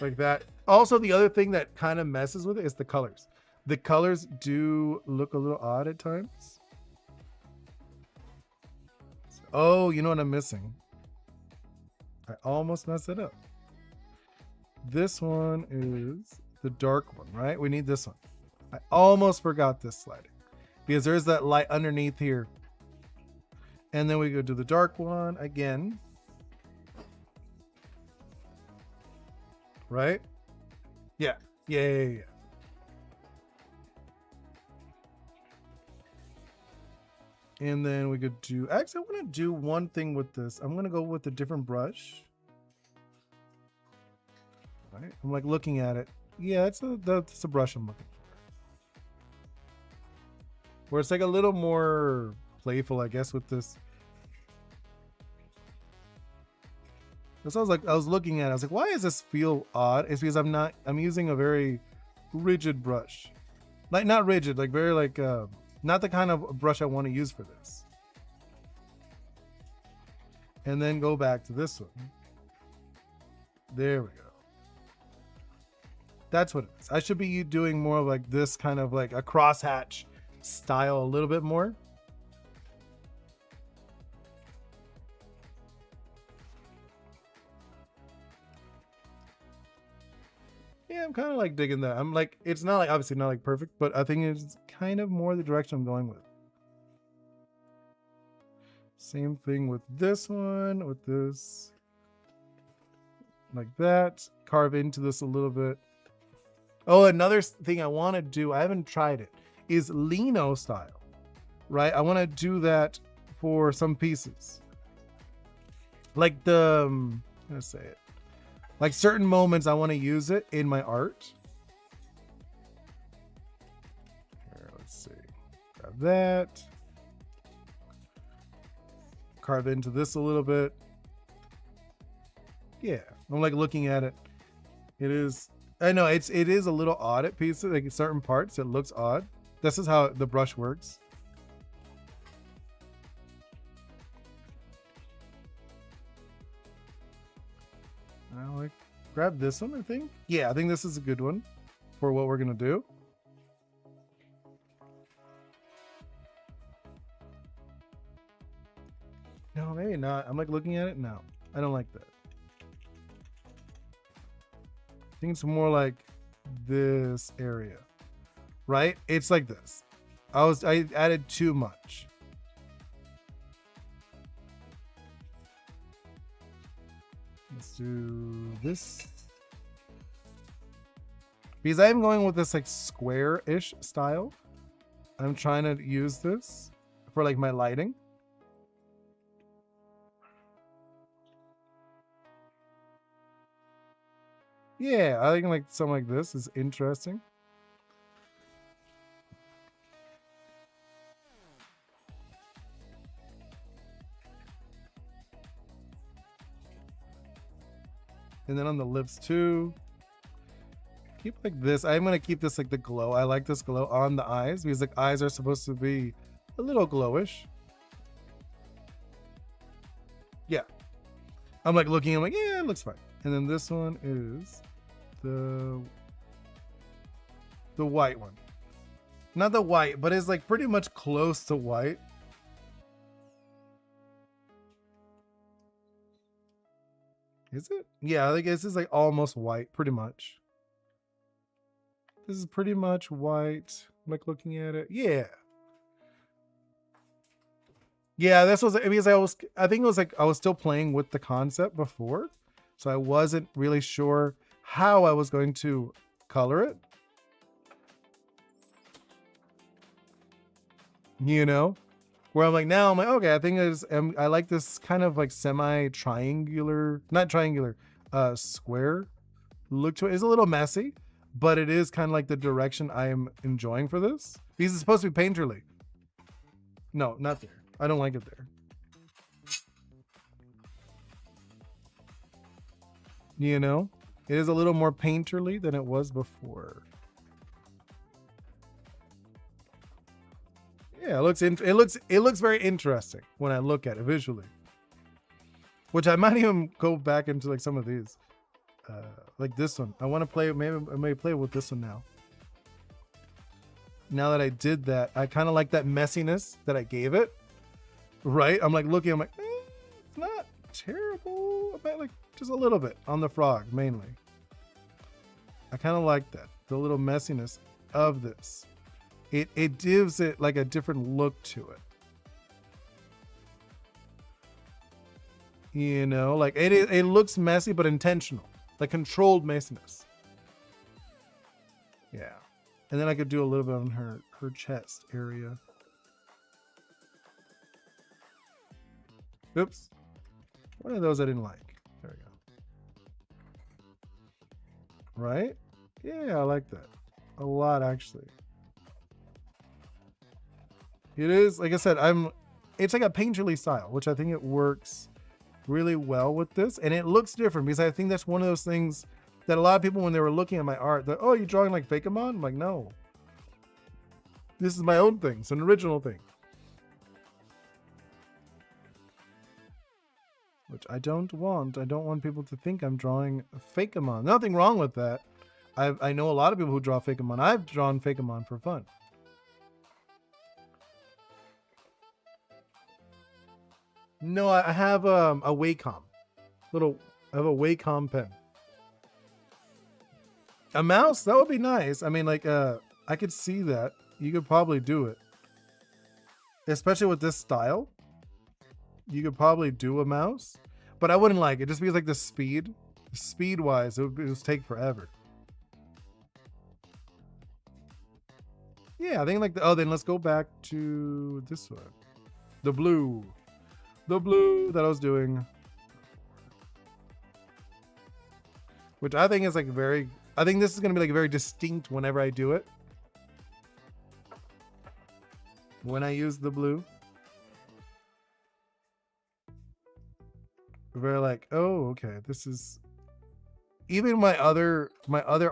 Like that. Also, the other thing that kind of messes with it is the colors. The colors do look a little odd at times. Oh, you know what I'm missing? I almost messed it up. This one is the dark one, right? We need this one. I almost forgot this sliding because there's that light underneath here. And then we go to the dark one again. Right? Yeah. Yeah. And then we could do, actually I want to do one thing with this. I'm going to go with a different brush. Right? I'm like looking at it. Yeah, that's a brush I'm looking for. Where it's like a little more playful, I guess, with this. That's what I was looking at it. I was like, why does this feel odd? It's because I'm using a very rigid brush. Like not rigid, like very like not the kind of brush I want to use for this. And then go back to this one. There we go. That's what it is. I should be doing more of like this kind of like a crosshatch style a little bit more. Yeah, I'm kind of like digging that. I'm like, it's not like, obviously not like perfect, but I think it's kind of more the direction I'm going with. Same thing with this one, with this. Like that. Carve into this a little bit. Oh, another thing I want to do, I haven't tried it, is Lino style, right? I want to do that for some pieces. Like the, let's say it. Like certain moments I want to use it in my art. Here, let's see. Grab that. Carve into this a little bit. Yeah, I'm like looking at it. It is, I know it is a little odd at pieces, like certain parts, it looks odd. This is how the brush works. I like grab this one, I think. Yeah, I think this is a good one for what we're gonna do. No, maybe not. I'm like looking at it. No, I don't like that. I think it's more like this area, right? It's like this. I added too much. Let's do this. Because I'm going with this like square-ish style. I'm trying to use this for like my lighting. Yeah, I think like something like this is interesting. And then on the lips too. Keep like this. I'm gonna keep this like the glow. I like this glow on the eyes because like eyes are supposed to be a little glowish. Yeah. I'm like looking, I'm like, yeah, it looks fine. And then this one is the white one. Not the white, but it's like pretty much close to white. Is it? Yeah, I guess it's like almost white, pretty much. This is pretty much white. I'm like looking at it. Yeah. Yeah, this was because I think it was like I was still playing with the concept before. So I wasn't really sure how I was going to color it. You know? Where I'm like, now I'm like, okay, I think I like this kind of like semi-triangular, not triangular, square look to it. It's a little messy, but it is kind of like the direction I am enjoying for this. Because it's supposed to be painterly. No, not there. I don't like it there. You know? It is a little more painterly than it was before. Yeah, it looks very interesting when I look at it visually. Which I might even go back into like some of these. Like this one. I want to play, maybe I may play with this one now. Now that I did that, I kind of like that messiness that I gave it. Right? I'm like looking, I'm like, it's not terrible. About like just a little bit on the frog mainly. I kind of like that. The little messiness of this. It gives it like a different look to it. You know, like it looks messy but intentional, like controlled messiness. Yeah, and then I could do a little bit on her chest area. Oops, one of those I didn't like. There we go. Right? Yeah, I like that a lot actually. It is, like I said, it's like a painterly style, which I think it works really well with this. And it looks different because I think that's one of those things that a lot of people, when they were looking at my art, they're, oh, you're drawing like Fakemon? I'm like, no. This is my own thing. It's an original thing. Which I don't want. I don't want people to think I'm drawing Fakemon. Nothing wrong with that. I know a lot of people who draw Fakemon. I've drawn Fakemon for fun. No, I have a Wacom. I have a Wacom pen. A mouse? That would be nice. I mean, like, I could see that. You could probably do it. Especially with this style. You could probably do a mouse. But I wouldn't like it. Just because, like, the speed-wise, it would just take forever. Yeah, I think, like, then let's go back to this one. The blue. The blue that I was doing, which I think is like I think this is going to be like very distinct whenever I do it. When I use the blue. Very like, oh, okay, this is, even my other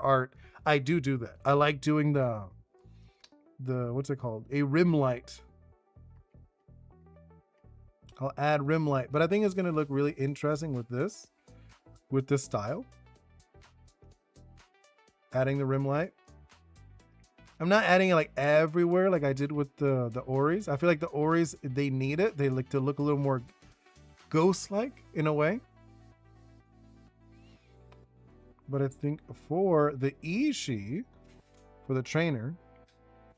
art, I do that. I like doing the what's it called? A rim light. I'll add rim light, but I think it's going to look really interesting with this style. Adding the rim light. I'm not adding it like everywhere like I did with the Oris. I feel like the Oris, they need it. They like to look a little more ghost-like in a way. But I think for the Ishi, for the trainer,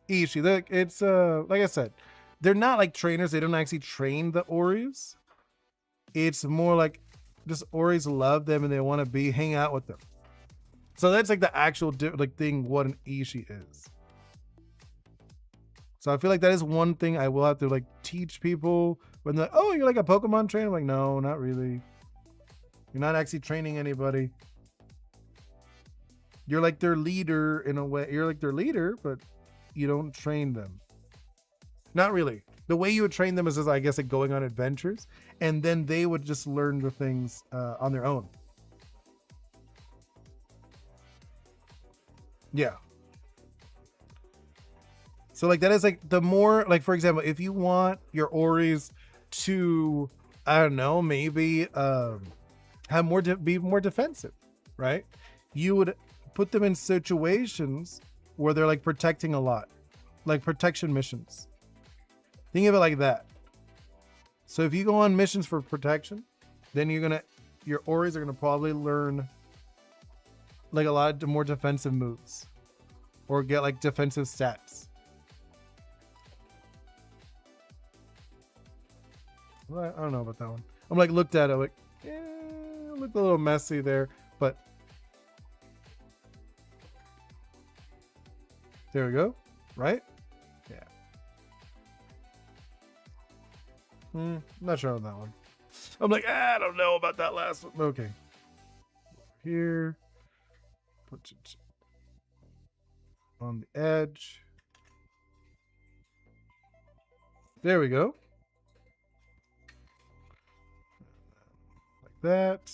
Ishi, it's like I said, they're not like trainers. They don't actually train the Oris. It's more like just Oris love them and they want to hang out with them. So that's like the actual like thing what an Ishi is. So I feel like that is one thing I will have to like teach people when they're like, oh, you're like a Pokemon trainer. I'm like, no, not really. You're not actually training anybody. You're like their leader in a way. You're like their leader, but you don't train them. Not really. The way you would train them is, I guess, like going on adventures, and then they would just learn the things on their own. Yeah. So like that is like the more like, for example, if you want your Oris to, I don't know, maybe have more be more defensive, right? You would put them in situations where they're like protecting a lot, like protection missions. Think of it like that. So if you go on missions for protection, then your Oris are gonna probably learn like a lot of more defensive moves or get like defensive stats. I don't know about that one. I'm like looked at it like, it looked a little messy there, but there we go. Right? Yeah. Not sure on that one. I'm like, I don't know about that last one. Okay. Here. Put it on the edge. There we go. Like that.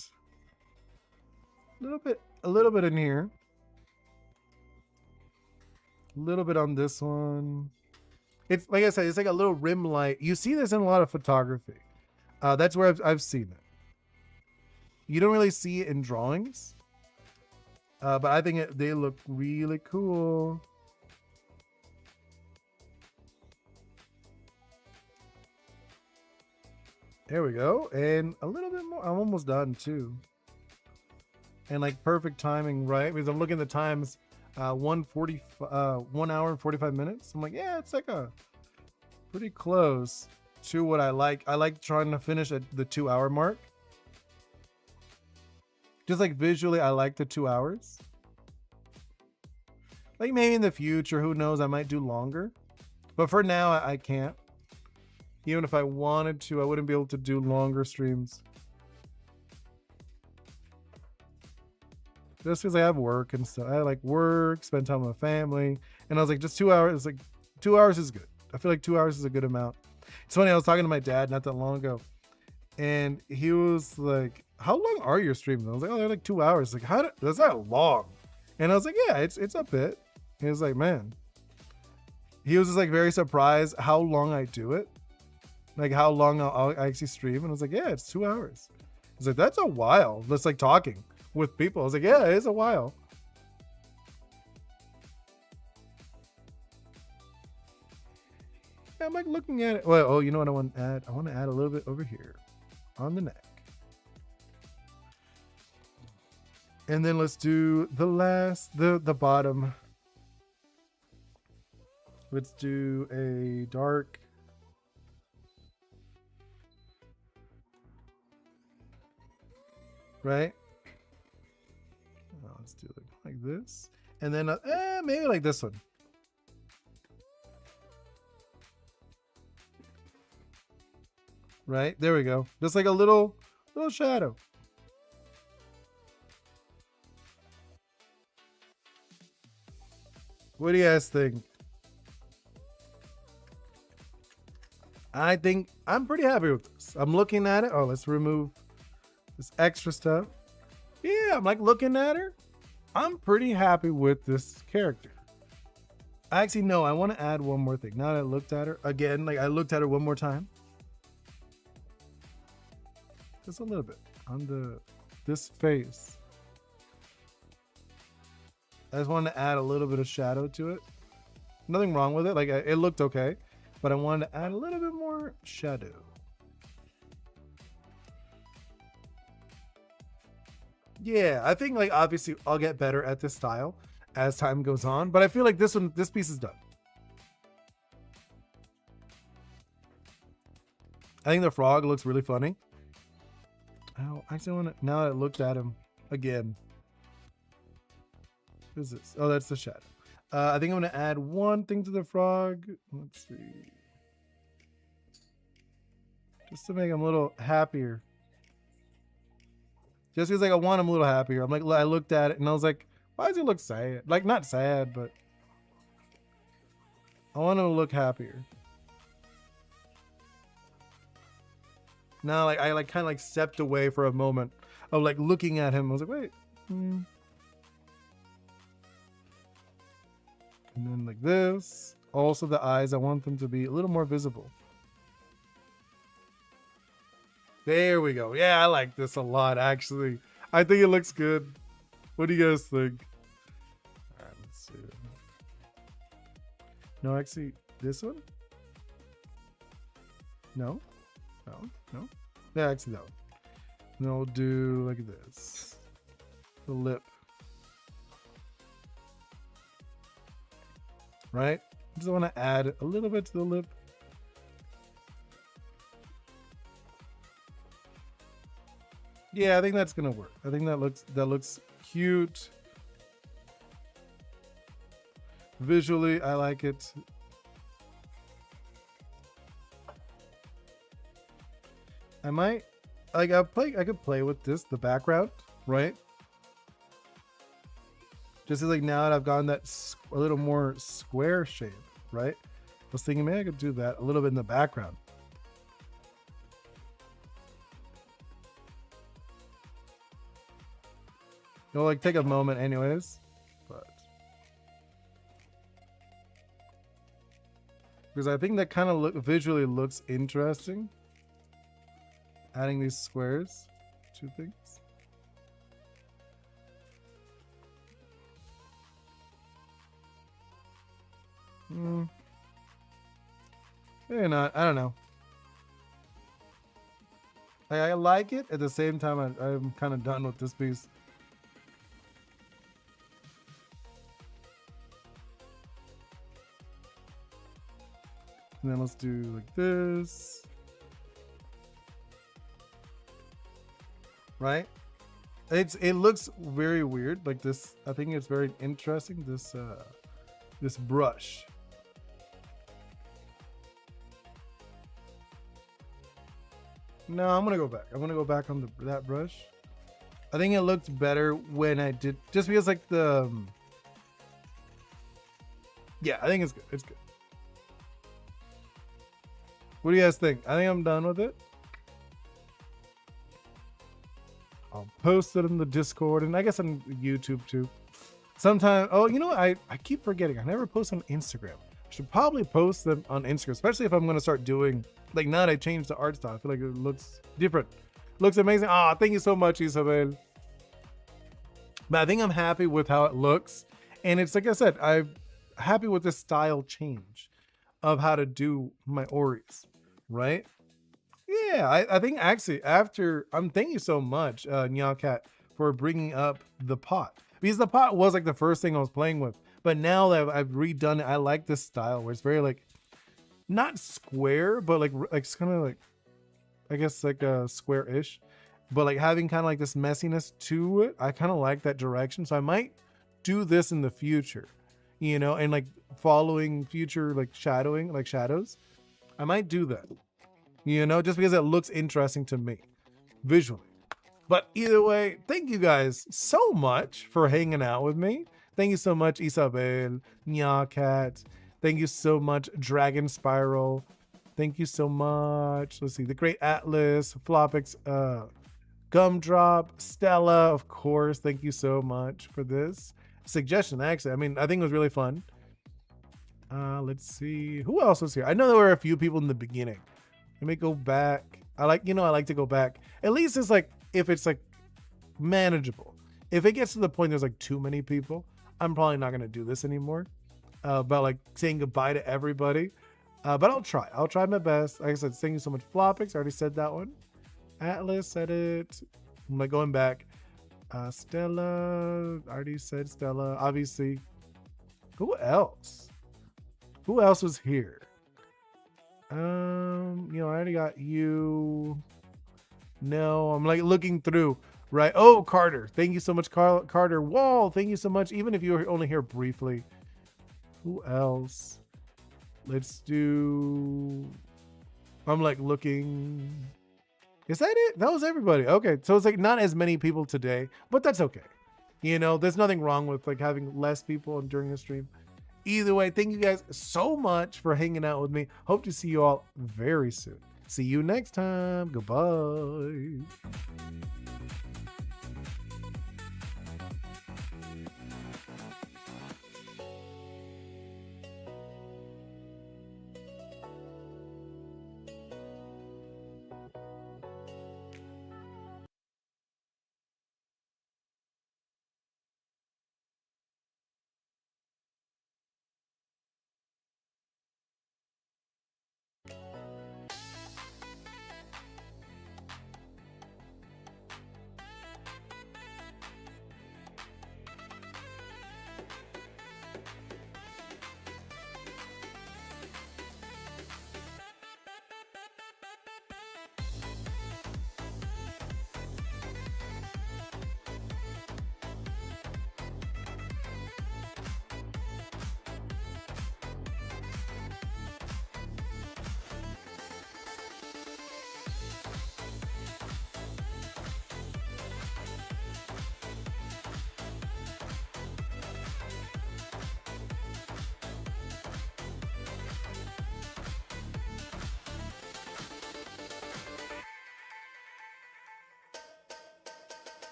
A little bit in here. A little bit on this one. It's like I said, it's like a little rim light. You see this in a lot of photography. That's where I've seen it. You don't really see it in drawings. But I think they look really cool. There we go. And a little bit more. I'm almost done too. And like perfect timing, right? Because I'm looking at the times, 1 hour and 45 minutes. I'm like, yeah, it's like a pretty close to what I like. I like trying to finish at the 2 hour mark. Just like visually, I like the 2 hours. Like maybe in the future, who knows? I might do longer. But for now, I can't. Even if I wanted to, I wouldn't be able to do longer streams. Just because I have work and stuff. I like work, spend time with my family. And I was like, just 2 hours. Like 2 hours is good. I feel like 2 hours is a good amount. It's funny, I was talking to my dad not that long ago. And he was like, how long are your streams? And I was like, oh, they're like 2 hours. Like, that's not long. And I was like, yeah, it's a bit. He was like, man. He was just like very surprised how long I do it. Like how long I'll actually stream. And I was like, yeah, it's 2 hours. He's like, that's a while. Just like talking with people. I was like, yeah, it is a while. Yeah, I'm like looking at it. Well, oh, you know what I want to add? I want to add a little bit over here on the neck. And then let's do the bottom. Let's do a dark. Right? Let's do it like this. And then maybe like this one. Right? There we go. Just like a little shadow. What do you guys think? I think I'm pretty happy with this. I'm looking at it. Oh, let's remove this extra stuff. Yeah, I'm like looking at her. I'm pretty happy with this character. Actually, no, I want to add one more thing. Now that I looked at her again, like I looked at her one more time. Just a little bit on this face. I just wanted to add a little bit of shadow to it. Nothing wrong with it. Like it looked okay, but I wanted to add a little bit more shadow. Yeah, I think like obviously I'll get better at this style as time goes on, but I feel like this piece is done. I think the frog looks really funny. Oh, I actually want to, now that I looked at him again. Who's this? Oh, that's the shadow. I think I'm going to add one thing to the frog. Let's see. Just to make him a little happier. Just because like I want him a little happier. I'm like, I looked at it and I was like, why does he look sad? Like not sad, but I want him to look happier. Now like I like kind of like stepped away for a moment of like looking at him. I was like, wait. And then like this. Also the eyes, I want them to be a little more visible. There we go. Yeah, I like this a lot, actually. I think it looks good. What do you guys think? All right, let's see. No, actually, this one? No? No? Yeah, actually, no. And then we'll do like this. The lip. Right? Just want to add a little bit to the lip. Yeah, I think that's gonna work. I think that looks cute. Visually, I like it. I might like I could play with this, the background, right? Just like now that I've gotten that a little more square shape, right? I was thinking maybe I could do that a little bit in the background. It'll like take a moment anyways, but because I think that kind of visually looks interesting. Adding these squares, two things. Maybe not. I don't know. I like it. At the same time, I'm kind of done with this piece. And then let's do like this. Right? It looks very weird. Like this, I think it's very interesting. This brush. No, I'm gonna go back. I'm gonna go back on that brush. I think it looked better when I did, just because like the. Yeah, I think it's good. It's good. What do you guys think? I think I'm done with it. I'll post it in the Discord and I guess on YouTube too. Sometime. Oh, you know what? I keep forgetting. I never post on Instagram. I should probably post them on Instagram, especially if I'm gonna start doing like now that I changed the art style. I feel like it looks different. Looks amazing. Ah, thank you so much, Isabel. But I think I'm happy with how it looks, and it's like I said, I'm happy with this style change of how to do my Oris, right? Yeah, I think actually after thank you so much, Nyawcat, for bringing up the pot, because the pot was like the first thing I was playing with, but now that I've redone it, I like this style where it's very like not square, but like it's kind of like I guess like a square-ish, but like having kind of like this messiness to it. I kind of like that direction, so I might do this in the future, you know, and like following future like shadowing, like shadows. I might do that, you know, just because it looks interesting to me visually. But either way, thank you guys so much for hanging out with me. Thank you so much, Isabel, Nyawcat. Thank you so much, Dragon Spiral. Thank you so much. Let's see, the Great Atlas, Flopix, Gumdrop, Stella, of course. Thank you so much for this suggestion. Actually, I mean, I think it was really fun. Let's see, who else was here? I know there were a few people in the beginning. Let me go back. I like to go back. At least it's like, if it's like manageable. If it gets to the point there's like too many people, I'm probably not gonna do this anymore. About like saying goodbye to everybody. But I'll try my best. Like I said, thank you so much, Flopix. I already said that one. Atlas said it. I'm like going back. Stella. I already said Stella. Obviously. Who else? Who else was here? I already got you. No, I'm like looking through. Right. Oh, Carter. Thank you so much, Carter. Wall. Thank you so much. Even if you were only here briefly. Who else? Let's do. I'm like looking. Is that it? That was everybody. Okay. So it's like not as many people today, but that's okay. There's nothing wrong with like having less people during the stream. Either way, thank you guys so much for hanging out with me. Hope to see you all very soon. See you next time. Goodbye.